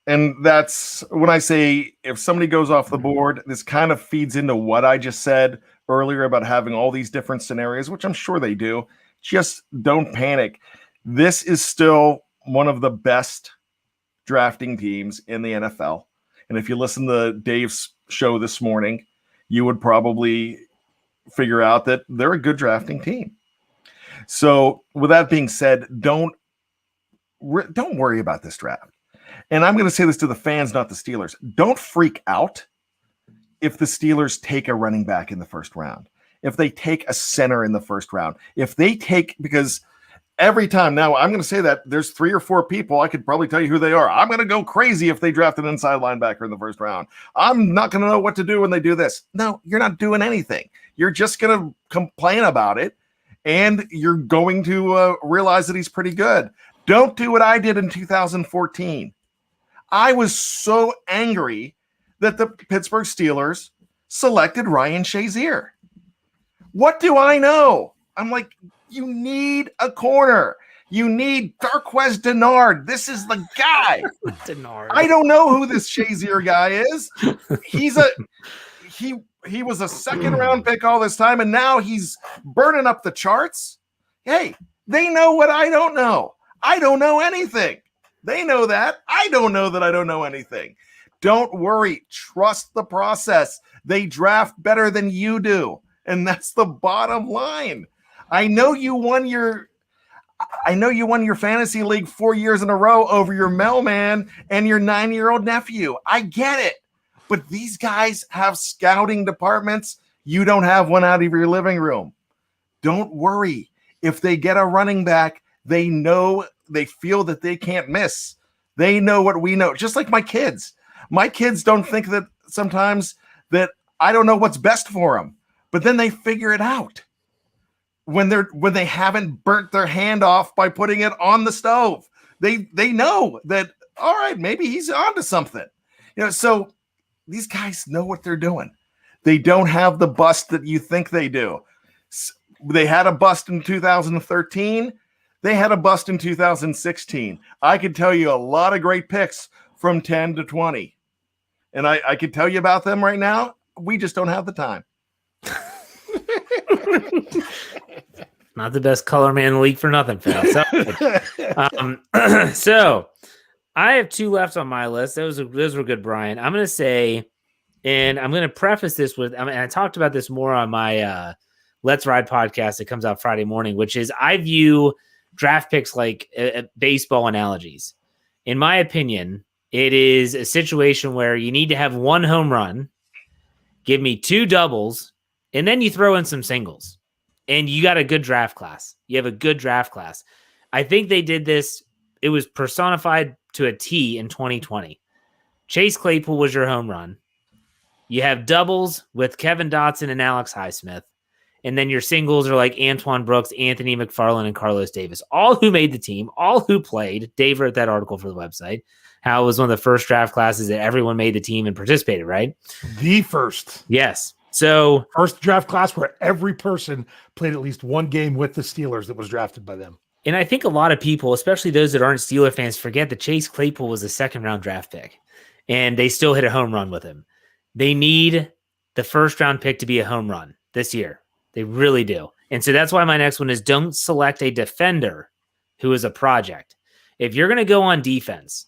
And that's when I say if somebody goes off the board, this kind of feeds into what I just said earlier about having all these different scenarios, which I'm sure they do. Just don't panic. This is still one of the best drafting teams in the NFL. And if you listen to Dave's show this morning, you would probably figure out that they're a good drafting team. So with that being said, don't worry about this draft. And I'm going to say this to the fans, not the Steelers. Don't freak out if the Steelers take a running back in the 1st round, if they take a center in the 1st round, if they take, because every time now, I'm going to say that there's 3 or 4 people, I could probably tell you who they are. I'm going to go crazy if they draft an inside linebacker in the 1st round. I'm not going to know what to do when they do this. No, you're not doing anything. You're just going to complain about it, and you're going to realize that he's pretty good. Don't do what I did in 2014. I was so angry that the Pittsburgh Steelers selected Ryan Shazier. What do I know? I'm like, you need a corner. You need Darqueze Dennard. This is the guy. Dennard. I don't know who this Shazier guy is. He was a 2nd round pick all this time, and now he's burning up the charts. Hey, they know what I don't know. I don't know anything. They know that. I don't know that I don't know anything. Don't worry. Trust the process. They draft better than you do. And that's the bottom line. I know you won your fantasy league 4 years in a row over your mailman and your 9-year-old nephew. I get it. But these guys have scouting departments. You don't have one out of your living room. Don't worry. If they get a running back, they feel that they can't miss. They know what we know. Just like my kids. My kids don't think that sometimes that I don't know what's best for them, but then they figure it out when they haven't burnt their hand off by putting it on the stove. They know that, all right, maybe he's onto something. So these guys know what they're doing. They don't have the bust that you think they do. They had a bust in 2013. They had a bust in 2016. I could tell you a lot of great picks from 10 to 20. And I could tell you about them right now. We just don't have the time. Not the best color man in the league for nothing, Phil. So I have 2 left on my list. Those were good, Brian. I'm going to say, and I'm going to preface this with, I talked about this more on my Let's Ride podcast that comes out Friday morning, which is I view draft picks like baseball analogies. In my opinion, it is a situation where you need to have 1 home run, give me 2 doubles, and then you throw in some singles. And you got a good draft class. You have a good draft class. I think they did this. It was personified to a T in 2020. Chase Claypool was your home run. You have doubles with Kevin Dotson and Alex Highsmith. And then your singles are like Antoine Brooks, Anthony McFarland, and Carlos Davis, all who made the team, all who played. Dave wrote that article for the website, how it was one of the first draft classes that everyone made the team and participated, right? The first. Yes. So first draft class where every person played at least 1 game with the Steelers that was drafted by them. And I think a lot of people, especially those that aren't Steeler fans, forget that Chase Claypool was a 2nd-round draft pick, and they still hit a home run with him. They need the 1st-round pick to be a home run this year. They really do. And so that's why my next one is don't select a defender who is a project. If you're going to go on defense,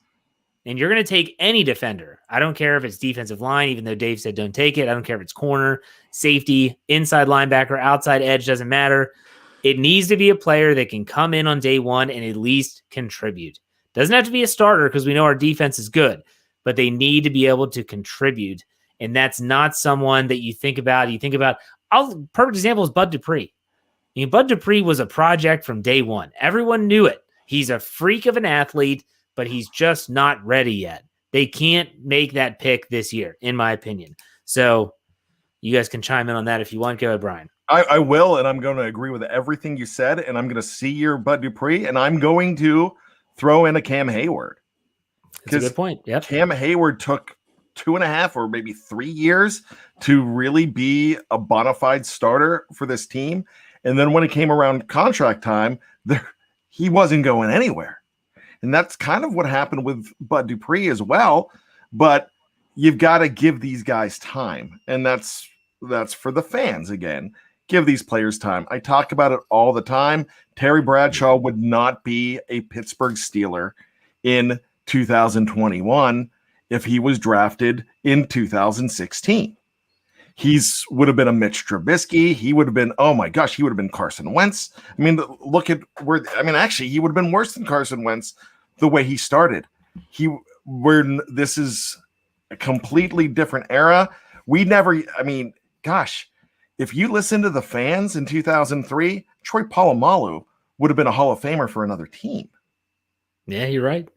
and you're going to take any defender, I don't care if it's defensive line, even though Dave said don't take it. I don't care if it's corner, safety, inside linebacker, outside edge, doesn't matter. It needs to be a player that can come in on day 1 and at least contribute. Doesn't have to be a starter because we know our defense is good, but they need to be able to contribute. And that's not someone that you think about. Perfect example is Bud Dupree. Bud Dupree was a project from day 1. Everyone knew it. He's a freak of an athlete, but he's just not ready yet. They can't make that pick this year, in my opinion. So you guys can chime in on that if you want. Go ahead, Brian. I will, and I'm going to agree with everything you said, and I'm going to see your Bud Dupree, and I'm going to throw in a Cam Hayward. That's a good point. Yep. Cam Hayward took 2.5 or maybe 3 years to really be a bona fide starter for this team. And then when it came around contract time, he wasn't going anywhere. And that's kind of what happened with Bud Dupree as well. But you've got to give these guys time. And that's for the fans again. Give these players time. I talk about it all the time. Terry Bradshaw would not be a Pittsburgh Steeler in 2021 if he was drafted in 2016. Would have been a Mitch Trubisky. He would have been, oh my gosh, he would have been Carson Wentz. I mean, look at actually, he would have been worse than Carson Wentz the way he started. This is a completely different era. If you listen to the fans in 2003, Troy Polamalu would have been a Hall of Famer for another team. Yeah, you're right.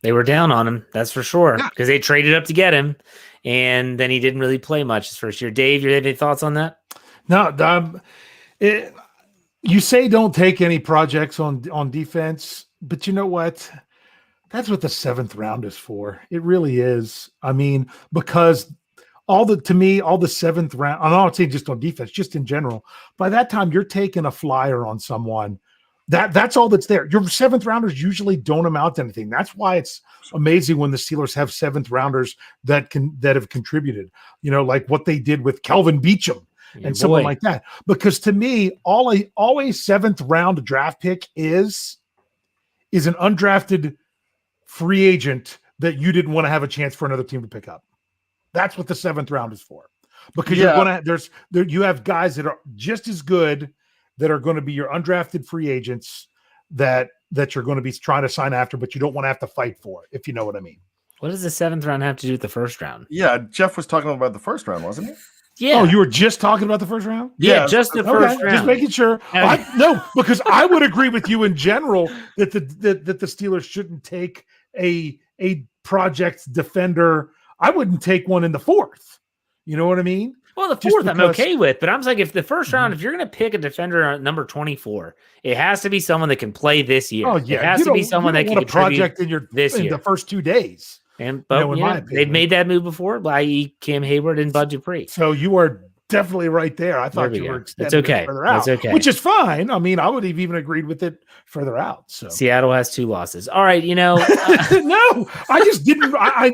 They were down on him, that's for sure, because they traded up to get him, and then he didn't really play much his first year. Dave, you have any thoughts on that? No, you say don't take any projects on defense, but you know what? That's what the 7th round is for. It really is. I mean, because all the 7th round, I'm not saying just on defense, just in general, by that time you're taking a flyer on someone. That's all that's there. Your 7th rounders usually don't amount to anything. That's why it's amazing when the Steelers have 7th rounders that have contributed, like what they did with Kelvin Beachum and someone like that. Because to me, all a 7th round draft pick is an undrafted free agent that you didn't want to have a chance for another team to pick up. That's what the 7th round is for. Because you're going to you have guys that are just as good that are going to be your undrafted free agents that you're going to be trying to sign after, but you don't want to have to fight for, if you know what I mean. What does the 7th round have to do with the first round? Yeah, Jeff was talking about the first round, wasn't he? Yeah. Oh, you were just talking about the first round? Yeah, just the first round. Just making sure. No, because I would agree with you in general that the Steelers shouldn't take a project defender. I wouldn't take one in the 4th. You know what I mean? Well, the 4th I'm okay with, but I'm like, if the first round, if you're going to pick a defender at number 24, it has to be someone that can play this year. Oh yeah, it has to be someone that can project in the first 2 days. And they've made that move before, i.e. Cam Hayward and Bud Dupree. So you are definitely right there. I thought you were extending it further out, which is fine. I mean, I would have even agreed with it further out. So Seattle has 2 losses. All right, no, I just didn't. I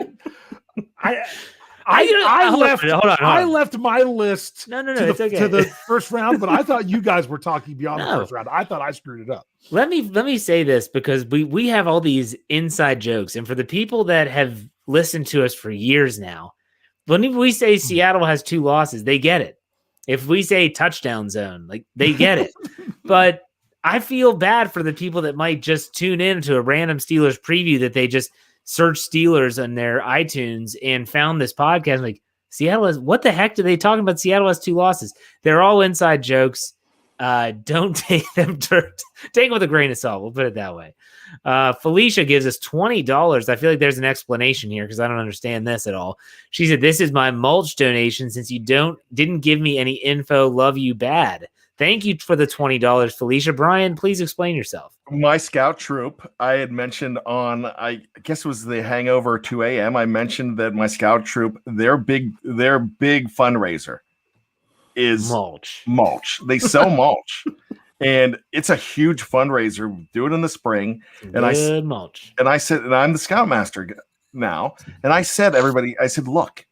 left my list to the first round, but I thought you guys were talking beyond the first round. I thought I screwed it up. Let me say this, because we have all these inside jokes, and for the people that have listened to us for years now, when we say Seattle has 2 losses, they get it. If we say touchdown zone, like, they get it. But I feel bad for the people that might just tune in to a random Steelers preview that they just search Steelers on their iTunes and found this podcast. Like, Seattle has, what the heck are they talking about? Seattle has 2 losses. They're all inside jokes. Don't take them take them with a grain of salt. We'll put it that way. Felicia gives us $20. I feel like there's an explanation here because I don't understand this at all. She said, "This is my mulch donation since you didn't give me any info. Love you bad." Thank you for the $20, Felicia. Brian, please explain yourself. My scout troop, I had mentioned on, I guess it was the Hangover 2 a.m. I mentioned that my scout troop, their big fundraiser is mulch. They sell mulch, and it's a huge fundraiser. We do it in the spring, mulch. And I said, and I'm the scoutmaster now, and I said, everybody, I said, look,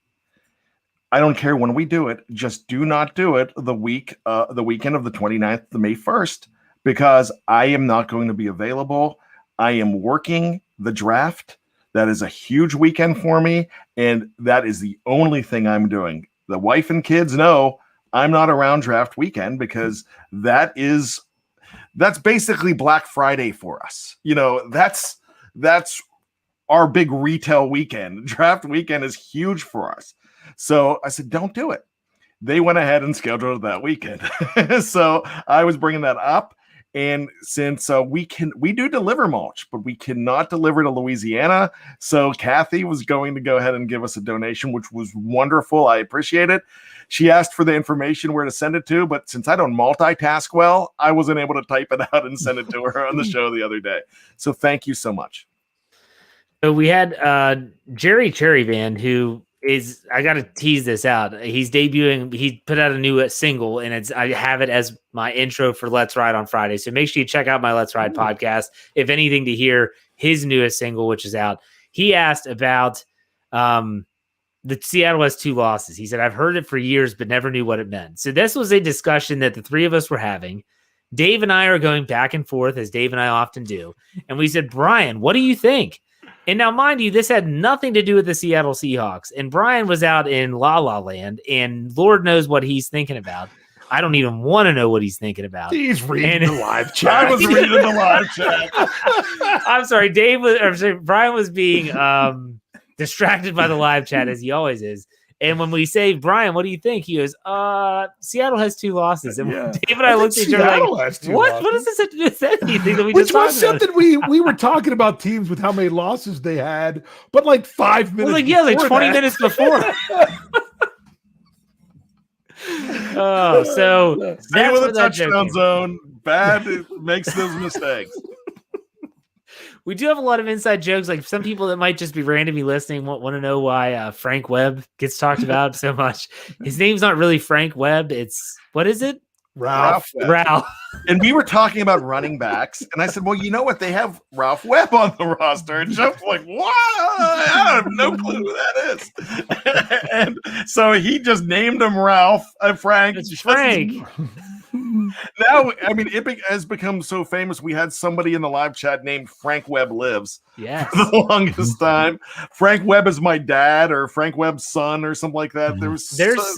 I don't care when we do it. Just do not do it the weekend of the 29th to May 1st, because I am not going to be available. I am working the draft. That is a huge weekend for me, and that is the only thing I'm doing. The wife and kids know I'm not around draft weekend, because that's basically Black Friday for us. You know, that's our big retail weekend. Draft weekend is huge for us. So I said, don't do it. They went ahead and scheduled that weekend. So I was bringing that up. And since we do deliver mulch, but we cannot deliver to Louisiana. So Kathy was going to go ahead and give us a donation, which was wonderful. I appreciate it. She asked for the information where to send it to, but since I don't multitask well, I wasn't able to type it out and send it to her on the show the other day. So thank you so much. So we had Jerry Cherryvan, who is, I got to tease this out. He's debuting. He put out a new single, and I have it as my intro for Let's Ride on Friday. So make sure you check out my Let's Ride podcast, if anything, to hear his newest single, which is out. He asked about the Seattle has 2 losses. He said, I've heard it for years, but never knew what it meant. So this was a discussion that the 3 of us were having. Dave and I are going back and forth, as Dave and I often do. And we said, Brian, what do you think? And now, mind you, this had nothing to do with the Seattle Seahawks. And Brian was out in La La Land, and Lord knows what he's thinking about. I don't even want to know what he's thinking about. He's reading the live chat. I was reading the live chat. I'm sorry, Brian was being distracted by the live chat, as he always is. And when we say, Brian, what do you think? He goes, Seattle has 2 losses. And Dave and I looked at each other like, what? What does this have to do with anything that we Which just was talked something about? we were talking about teams with how many losses they had, but like 5 minutes. Well, like 20 minutes before. So stay with a touchdown zone. Bad makes those mistakes. We do have a lot of inside jokes. Like, some people that might just be randomly listening want to know why Frank Webb gets talked about so much. His name's not really Frank Webb. It's, what is it? Ralph. And we were talking about running backs, and I said, well, you know what? They have Ralph Webb on the roster. And Jeff's like, what? I have no clue who that is. And so he just named him Ralph. Frank. It's Frank. Now, I mean, has become so famous. We had somebody in the live chat named Frank Webb Lives Yes. for the longest time. Frank Webb is my dad, or Frank Webb's son, or something like that.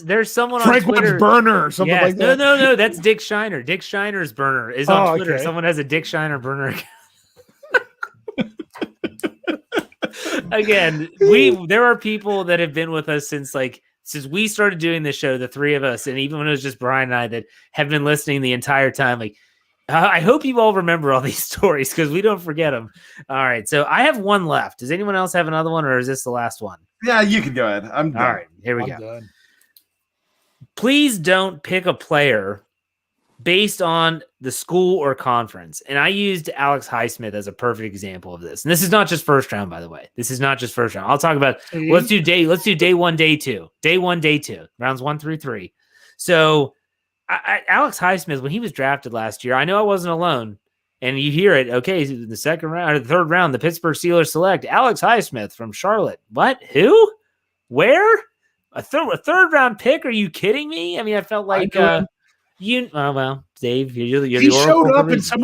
There's someone Frank on Twitter. Webb's burner or something like that. No. That's Dick Shiner. Dick Shiner's burner is on Twitter. Okay. Someone has a Dick Shiner burner. Again, there are people that have been with us since we started doing this show, the three of us, and even when it was just Brian and I, that have been listening the entire time. Like, I hope you all remember all these stories because we don't forget them. All right, so I have one left. Does anyone else have another one, or is this the last one? Yeah, you can go ahead. I'm done. All right, here we go. Done. Please don't pick a player based on the school or conference. And I used Alex Highsmith as a perfect example of this. And this is not just first round, by the way. This is not just first round. I'll talk about let's do day one, day two. Day one, day two. Rounds 1 through 3. So Alex Highsmith, when he was drafted last year, I know I wasn't alone. And you hear it, okay, the second round or the third round, the Pittsburgh Steelers select Alex Highsmith from Charlotte. What? Who? Where? A third round pick? Are you kidding me? I mean, I felt like well, Dave, you're he showed up in some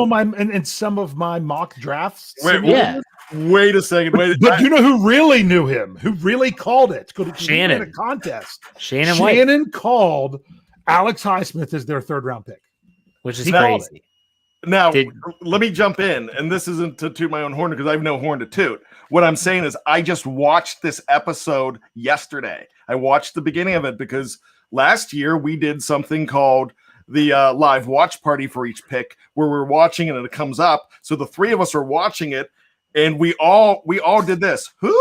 of my mock drafts. Wait a second. But you know who really knew him? Who really called it? Shannon. In a contest. Shannon called Alex Highsmith as their third round pick, which is crazy. Now, let me jump in, and this isn't to toot my own horn because I have no horn to toot. What I'm saying is I just watched this episode yesterday. I watched the beginning of it because last year we did something called the live watch party for each pick where we're watching it and it comes up. So the three of us are watching it, and we all did this. Who?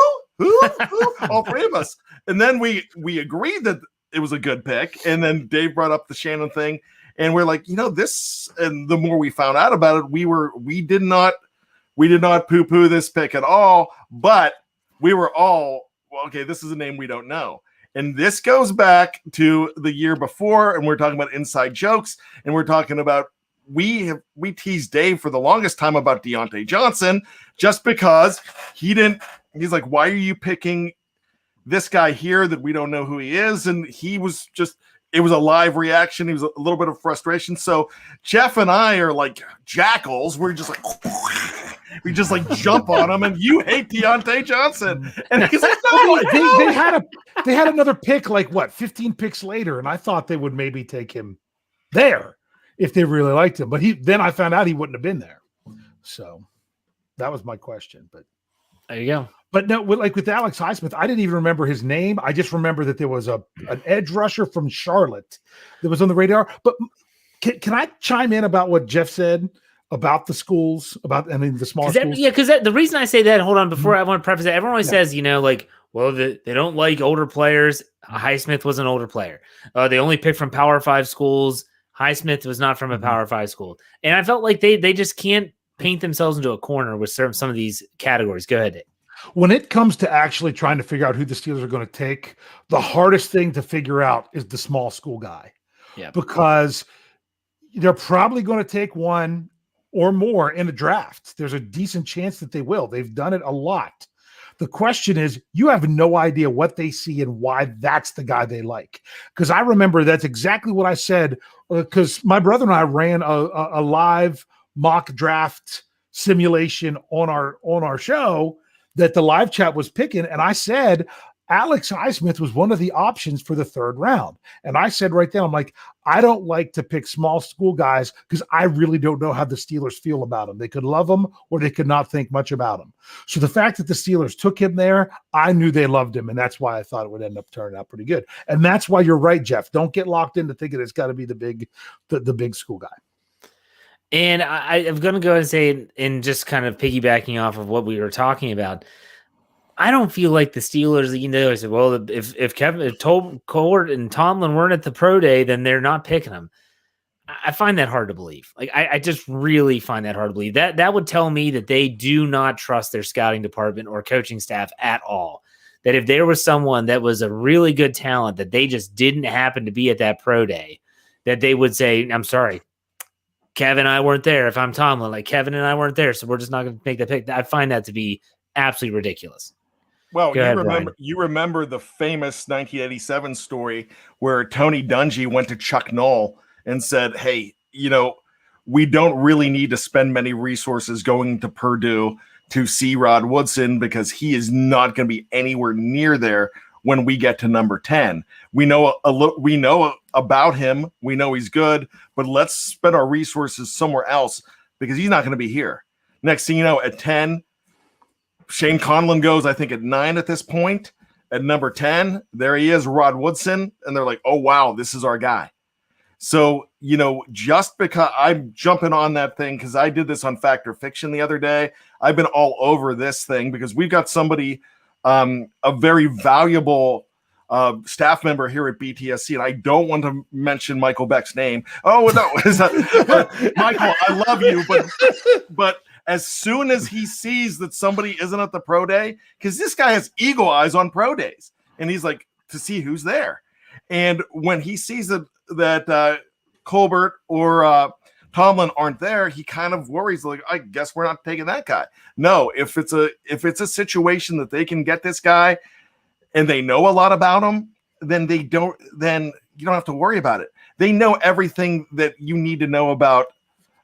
All three of us. And then we agreed that it was a good pick. And then Dave brought up the Shannon thing. And we're like, this, and the more we found out about it, we did not poo-poo this pick at all, but we were all, well, okay, this is a name we don't know. And this goes back to the year before, and we're talking about inside jokes, and we're talking about, we teased Dave for the longest time about Deontay Johnson, just because he's like, why are you picking this guy here that we don't know who he is? And he was just, it was a live reaction. He was a little bit of frustration. So Jeff and I are like jackals. We're just like, we just like jump on him, and you hate Deontay Johnson. And he's like, no, they had another pick, 15 picks later. And I thought they would maybe take him there if they really liked him. But then I found out he wouldn't have been there. So that was my question. But there you go. But no, with Alex Highsmith, I didn't even remember his name. I just remember that there was an edge rusher from Charlotte that was on the radar. But can I chime in about what Jeff said about the schools, the small schools? Yeah, because the reason I say that, hold on, before I want to preface that, everyone always says, well, they don't like older players. Highsmith was an older player. They only picked from Power 5 schools. Highsmith was not from a Power 5 school. And I felt like they just can't paint themselves into a corner with some of these categories. Go ahead, Dave. When it comes to actually trying to figure out who the Steelers are going to take, the hardest thing to figure out is the small school guy. Yeah. Because they're probably going to take one or more in a draft. There's a decent chance that they will. They've done it a lot. The question is, you have no idea what they see and why that's the guy they like. Because I remember that's exactly what I said, because my brother and I ran a live mock draft simulation on our show that the live chat was picking. And I said, Alex Highsmith was one of the options for the third round. And I said right then, I'm like, I don't like to pick small school guys because I really don't know how the Steelers feel about him. They could love him or they could not think much about him. So the fact that the Steelers took him there, I knew they loved him. And that's why I thought it would end up turning out pretty good. And that's why you're right, Jeff. Don't get locked into thinking it's got to be the big school guy. And I'm going to go and say, and just kind of piggybacking off of what we were talking about, I don't feel like the Steelers, I said, well, if Colbert and Tomlin weren't at the pro day, then they're not picking them. I find that hard to believe. I just really find that hard to believe. That would tell me that they do not trust their scouting department or coaching staff at all. That if there was someone that was a really good talent that they just didn't happen to be at that pro day, that they would say, I'm sorry, Kevin and I weren't there. If I'm Tomlin, Kevin and I weren't there, so we're just not going to make the pick. I find that to be absolutely ridiculous. Well, you remember the famous 1987 story where Tony Dungy went to Chuck Noll and said, hey, we don't really need to spend many resources going to Purdue to see Rod Woodson because he is not going to be anywhere near there when we get to number 10. We know we know about him. We know he's good, but let's spend our resources somewhere else because he's not going to be here. Next thing you know, at 10, Shane Conlon goes, I think, at 9 at this point. At number 10, there he is, Rod Woodson. And they're like, oh, wow, this is our guy. So, just because I'm jumping on that thing, because I did this on Fact or Fiction the other day, I've been all over this thing because we've got somebody, a very valuable staff member here at Btsc, and I don't want to mention Michael Beck's name. Oh, no, Michael, I love you, but as soon as he sees that somebody isn't at the pro day, because this guy has eagle eyes on pro days, and he's like, to see who's there. And when he sees that Colbert or Tomlin aren't there, he kind of worries, like, I guess we're not taking that guy. No, if it's a situation that they can get this guy and they know a lot about him, then you don't have to worry about it. They know everything that you need to know about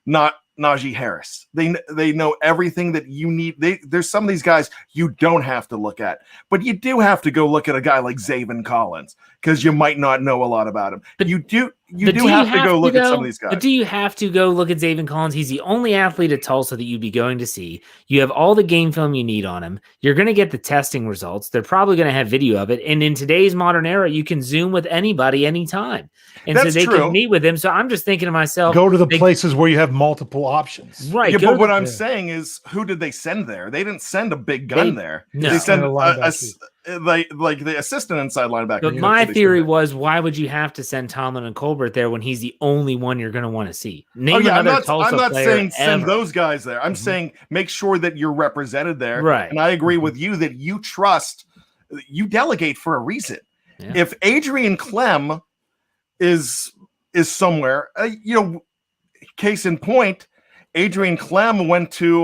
not Najee Harris. They know everything that you need. There's some of these guys you don't have to look at, but you do have to go look at a guy like Zaven Collins because you might not know a lot about him. But you do have to go look at some of these guys. But do you have to go look at Zaven Collins? He's the only athlete at Tulsa that you'd be going to see. You have all the game film you need on him. You're going to get the testing results. They're probably going to have video of it. And in today's modern era, you can Zoom with anybody anytime. And That's so they true. can meet with him. So I'm just thinking to myself, go to the places where you have multiple options. Right. Yeah, but what I'm saying is, who did they send there? They didn't send a big gun there. No. They sent like the assistant inside linebacker. But my theory was, why would you have to send Tomlin and Colbert there when he's the only one you're going to want to see? I'm not saying send those guys there. I'm saying make sure that you're represented there. Right. And I agree with you that you delegate for a reason. Yeah. If Adrian Clem is somewhere, case in point, Adrian Clem went to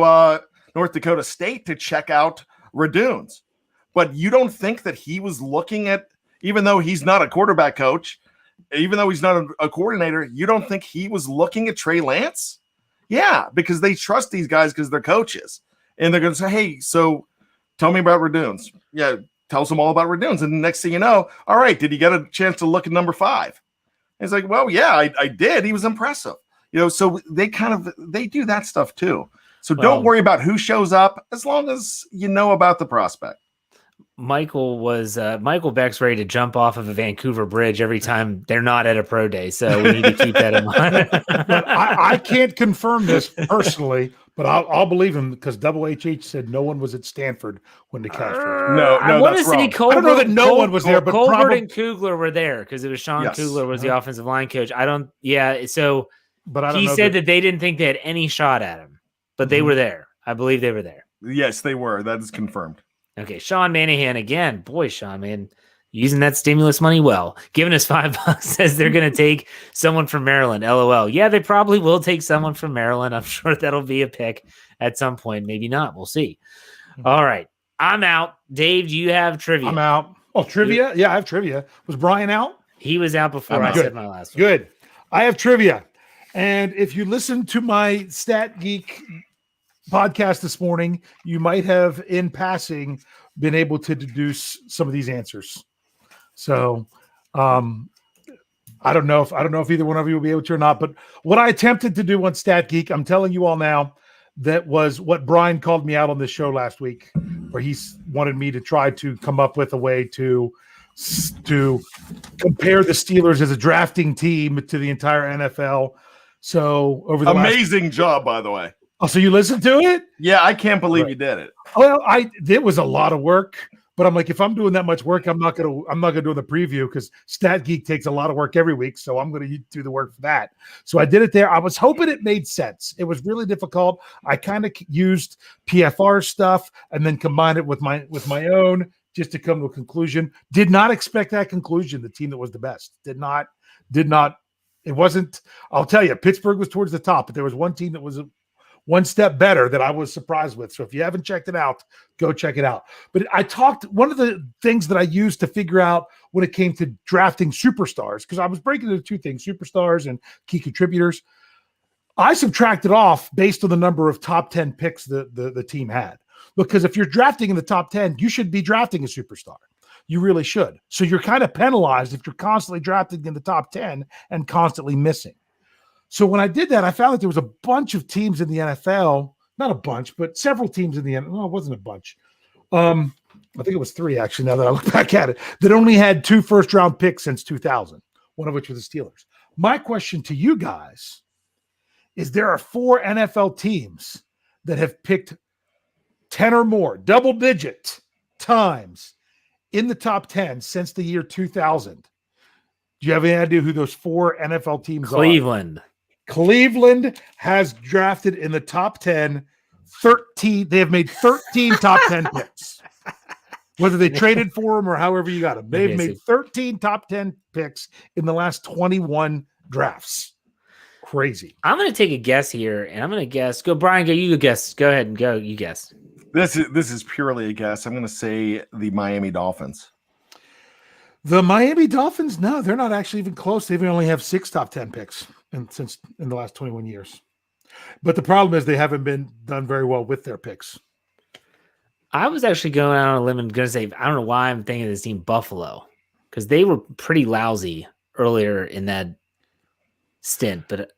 North Dakota State to check out Radunes. But you don't think that he was looking at, even though he's not a quarterback coach, even though he's not a coordinator, you don't think he was looking at Trey Lance? Yeah, because they trust these guys because they're coaches. And they're going to say, hey, so tell me about Radunes. Yeah, tell them all about Radunes. And the next thing you know, all right, did you get a chance to look at number 5? And it's like, well, yeah, I did. He was impressive. So they do that stuff too. So don't worry about who shows up as long as you know about the prospect. Michael Beck's ready to jump off of a Vancouver bridge every time they're not at a pro day. So we need to keep that in mind. But I can't confirm this personally, but I'll believe him because Double HH said no one was at Stanford when the catch was. No, I want to that's see wrong. Colbert. I don't know that no one was there, but Colbert and Kugler were there because it was Sean Yes. Kugler was the offensive line coach. So but I don't he know said that they didn't think they had any shot at him, but they were there. I believe they were there. Yes, they were. That is confirmed. Okay, Sean Manahan again. Boy, Sean, man, using that stimulus money well. Giving us $5 says they're going to take someone from Maryland. LOL. Yeah, they probably will take someone from Maryland. I'm sure that'll be a pick at some point. Maybe not. We'll see. All right, I'm out. Dave, do you have trivia? I'm out. Oh, trivia? Yeah, I have trivia. Was Brian out? He was out before I said my last one. Good. I have trivia. And if you listen to my Stat Geek podcast this morning, you might have in passing been able to deduce some of these answers. So I don't know if either one of you will be able to or not, but what I attempted to do on Stat Geek, I'm telling you all now, that was what Brian called me out on this show last week, where he wanted me to try to come up with a way to compare the Steelers as a drafting team to the entire NFL. So over the amazing job, by the way. Oh, so you listened to it? Yeah, I can't believe you did it. Well, it was a lot of work, but I'm like, if I'm doing that much work, I'm not gonna do the preview because Stat Geek takes a lot of work every week, so I'm gonna do the work for that. So I did it there. I was hoping it made sense. It was really difficult. I kind of used PFR stuff and then combined it with my own just to come to a conclusion. Did not expect that conclusion. The team that was the best did not. It wasn't. I'll tell you, Pittsburgh was towards the top, but there was one team that was one step better that I was surprised with. So if you haven't checked it out, go check it out. But one of the things that I used to figure out when it came to drafting superstars, because I was breaking into two things, superstars and key contributors. I subtracted off based on the number of top 10 picks the team had. Because if you're drafting in the top 10, you should be drafting a superstar. You really should. So you're kind of penalized if you're constantly drafting in the top 10 and constantly missing. So when I did that, I found that there was a bunch of teams in the NFL, not a bunch, but several teams in the NFL. No, it wasn't a bunch. I think it was 3, actually, now that I look back at it, that only had 2 first-round picks since 2000, one of which was the Steelers. My question to you guys is there are 4 NFL teams that have picked 10 or more, double-digit times in the top 10 since the year 2000. Do you have any idea who those 4 NFL teams Cleveland. are? Cleveland has drafted in the top 10 13. They have made 13 top 10 picks. Whether they traded for them or however you got them. They've made 13 top 10 picks in the last 21 drafts. Crazy. I'm going to take a guess here, and I'm going to guess. Go, Brian, go. You guess. Go ahead and go. You guess. This is purely a guess. I'm going to say the Miami Dolphins. The Miami Dolphins? No, they're not actually even close. They only have 6 top 10 picks in the last 21 years. But the problem is they haven't been done very well with their picks. I was actually going out on a limb and going to say, I don't know why I'm thinking of this team, Buffalo, because they were pretty lousy earlier in that stint. But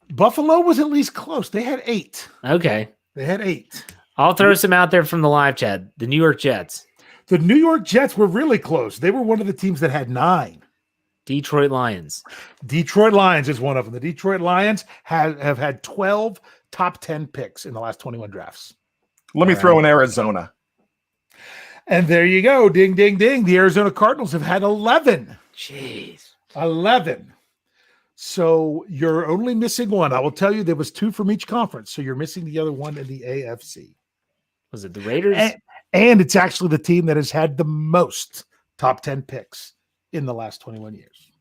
Buffalo was at least close. They had 8. Okay. They had 8. I'll throw some out there from the live chat. The New York Jets. The New York Jets were really close. They were one of the teams that had 9. Detroit Lions. Detroit Lions is one of them. The Detroit Lions have had 12 top 10 picks in the last 21 drafts. Let me throw in Arizona. And there you go. Ding, ding, ding. The Arizona Cardinals have had 11. Jeez. 11. So you're only missing 1. I will tell you there was 2 from each conference. So you're missing the other one in the AFC. Was it the Raiders? And it's actually the team that has had the most top 10 picks in the last 21 years.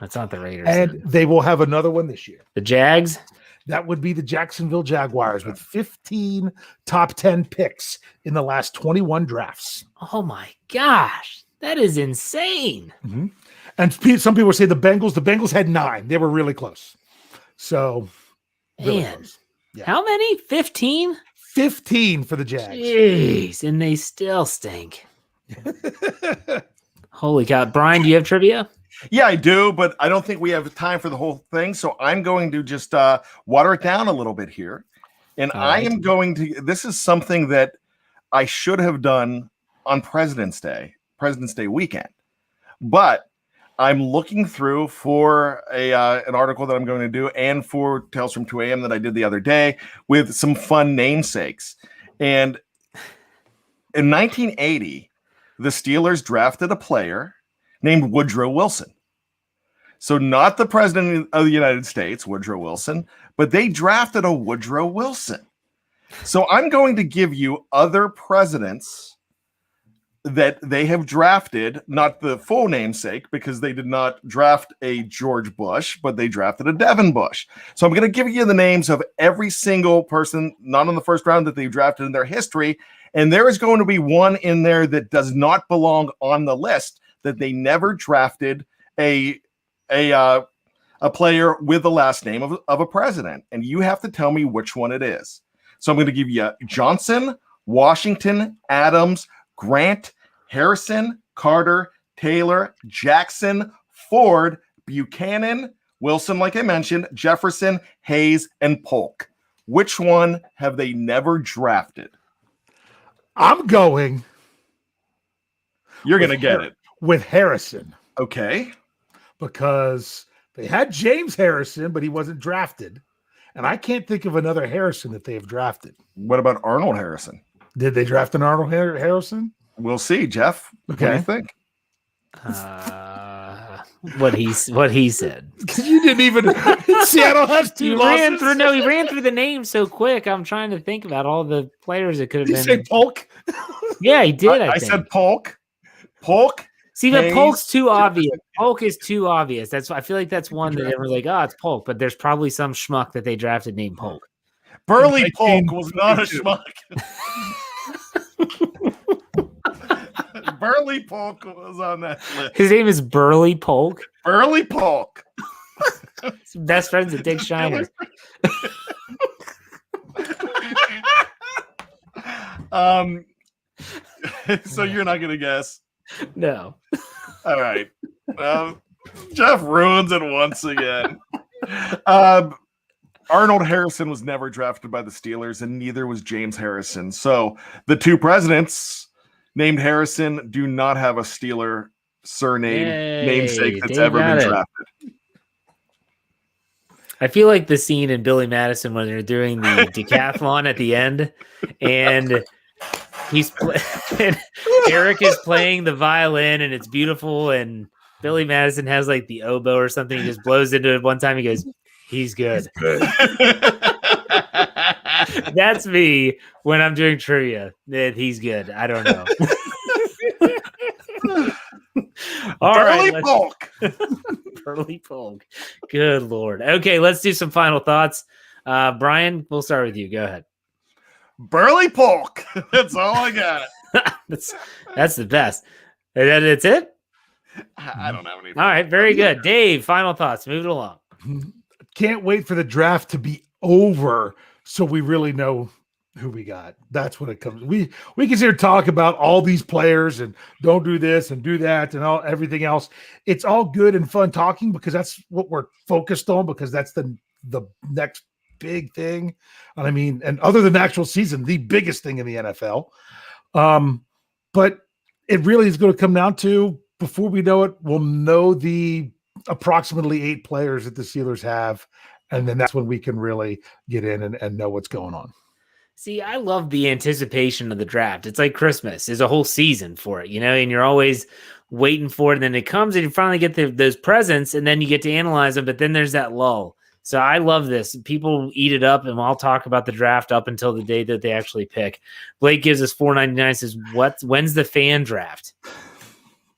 That's not the Raiders. And then. they will have another one this year. The Jags? That would be the Jacksonville Jaguars with 15 top 10 picks in the last 21 drafts. Oh my gosh. That is insane. Mm-hmm. And some people say the Bengals had 9. They were really close. So, really man, close. Yeah. How many? 15? 15 for the Jags. Jeez, and they still stink. Holy cow. Brian, do you have trivia? Yeah, I do, but I don't think we have time for the whole thing. So I'm going to just water it down a little bit here. And I am going to, this is something that I should have done on President's Day weekend. But I'm looking through for an article that I'm going to do and for Tales from 2 a.m. that I did the other day with some fun namesakes. And in 1980, the Steelers drafted a player named Woodrow Wilson. So not the president of the United States, Woodrow Wilson, but they drafted a Woodrow Wilson. So I'm going to give you other presidents that they have drafted, not the full namesake, because they did not draft a George Bush, but they drafted a Devin Bush. So I'm going to give you the names of every single person, not in the first round, that they've drafted in their history. And there is going to be one in there that does not belong on the list, that they never drafted a player with the last name of a president. And you have to tell me which one it is. So I'm going to give you Johnson, Washington, Adams, Grant, Harrison, Carter, Taylor, Jackson, Ford, Buchanan, Wilson, like I mentioned, Jefferson, Hayes, and Polk. Which one have they never drafted? I'm going. You're going to get it. With Harrison. Okay. Because they had James Harrison, but he wasn't drafted. And I can't think of another Harrison that they have drafted. What about Arnold Harrison? Did they draft an Arnold Harrison? We'll see, Jeff. Okay. What do you think? What he said. You didn't even Seattle has 2 losses. He ran through the names so quick. I'm trying to think about all the players that could have Did been. you say Polk? Yeah, he did. I think. Said Polk. Polk. See, but Hayes, Polk's too obvious. Polk is too obvious. That's I feel like that's one that everyone's like, oh, it's Polk. But there's probably some schmuck that they drafted named Polk. Burley Polk was not a schmuck. Burley Polk was on that list. His name is Burley Polk. Burley Polk. Best friends with Dick Shiner. So you're not gonna guess. No. All right. Jeff ruins it once again. Arnold Harrison was never drafted by the Steelers, and neither was James Harrison. So the two presidents named Harrison do not have a Steeler surname namesake that's ever been drafted. I feel like the scene in Billy Madison when they're doing the decathlon at the end, and Eric is playing the violin, and it's beautiful, and Billy Madison has like the oboe or something. He just blows into it one time. He goes, "He's good." That's me when I'm doing trivia. That he's good. I don't know. All Burley right, Polk. Burley Polk. Good Lord. Okay, let's do some final thoughts. Brian, we'll start with you. Go ahead. Burley Polk. That's all I got. That's the best. That's it? I don't have any. All right, very good. Dave, final thoughts. Move it along. Can't wait for the draft to be over so we really know who we got. That's what it comes. We can sit here talk about all these players and don't do this and do that and everything else. It's all good and fun talking because that's what we're focused on, because that's the next big thing. And I mean, and other than the actual season, the biggest thing in the NFL. But it really is going to come down to, before we know it, we'll know the approximately 8 players that the Steelers have. And then that's when we can really get in and know what's going on. See, I love the anticipation of the draft. It's like Christmas. There's a whole season for it, and you're always waiting for it. And then it comes and you finally get those presents, and then you get to analyze them. But then there's that lull. So I love this. People eat it up, and I'll talk about the draft up until the day that they actually pick. Blake gives us $4.99. Says, when's the fan draft?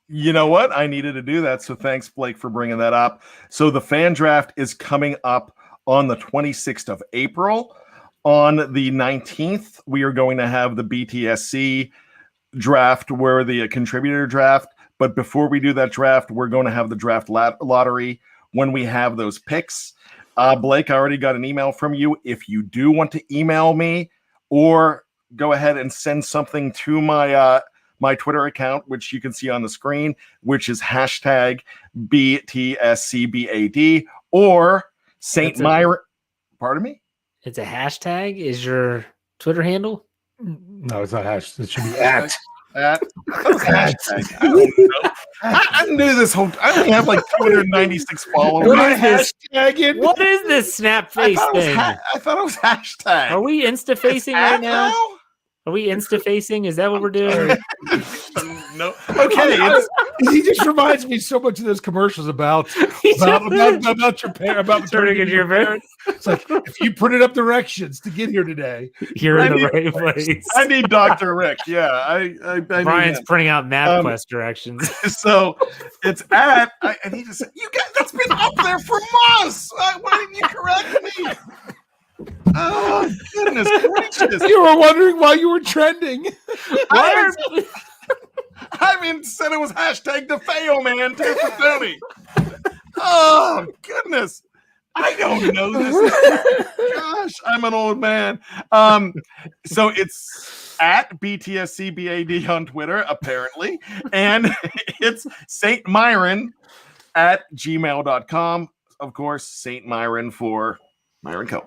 You know what? I needed to do that. So thanks, Blake, for bringing that up. So the fan draft is coming up on the 26th of April. On the 19th, we are going to have the Btsc draft, where the contributor draft. But before we do that draft, we're going to have the draft lottery when we have those picks. Blake, I already got an email from you. If you do want to email me, or go ahead and send something to my my Twitter account, which you can see on the screen, which is hashtag BTSCBAD, or St. Myron. Pardon me? It's a hashtag? Is your Twitter handle? No, it's not hashtag. It should be at. Hashtag. I don't know. I knew this whole. I only have like 296 followers. What is this snap face thing? I thought it was hashtag. Are we insta facing right now? Are we insta facing? Is that what we're doing? No. Okay. He just reminds me so much of those commercials about your parents, turning into your parents. It's like, if you printed up directions to get here today, you're in the right place. I need Dr. Rick. Yeah, I Brian's printing out MapQuest directions. So it's at, and he just said, "You got that's been up there for months. Why didn't you correct me?" Oh, goodness gracious. You were wondering why you were trending. I even said it was hashtag DeFeo, man, too, for Tony. Oh, goodness. I don't know this. Gosh, I'm an old man. So it's at BTSCBAD on Twitter, apparently. And it's St. Myron at gmail.com. Of course, St. Myron for Myron Co.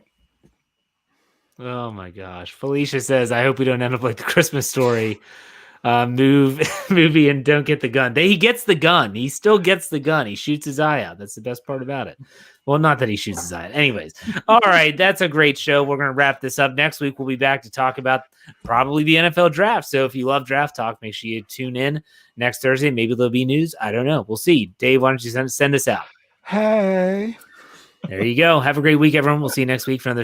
Oh my gosh. Felicia says, I hope we don't end up like the Christmas Story movie and don't get the gun. He gets the gun. He still gets the gun. He shoots his eye out. That's the best part about it. Well, not that he shoots his eye out. Anyways. All right. That's a great show. We're going to wrap this up. Next week, we'll be back to talk about probably the NFL draft. So if you love draft talk, make sure you tune in next Thursday. Maybe there'll be news. I don't know. We'll see. Dave, why don't you send us out? Hey. There you go. Have a great week, everyone. We'll see you next week for another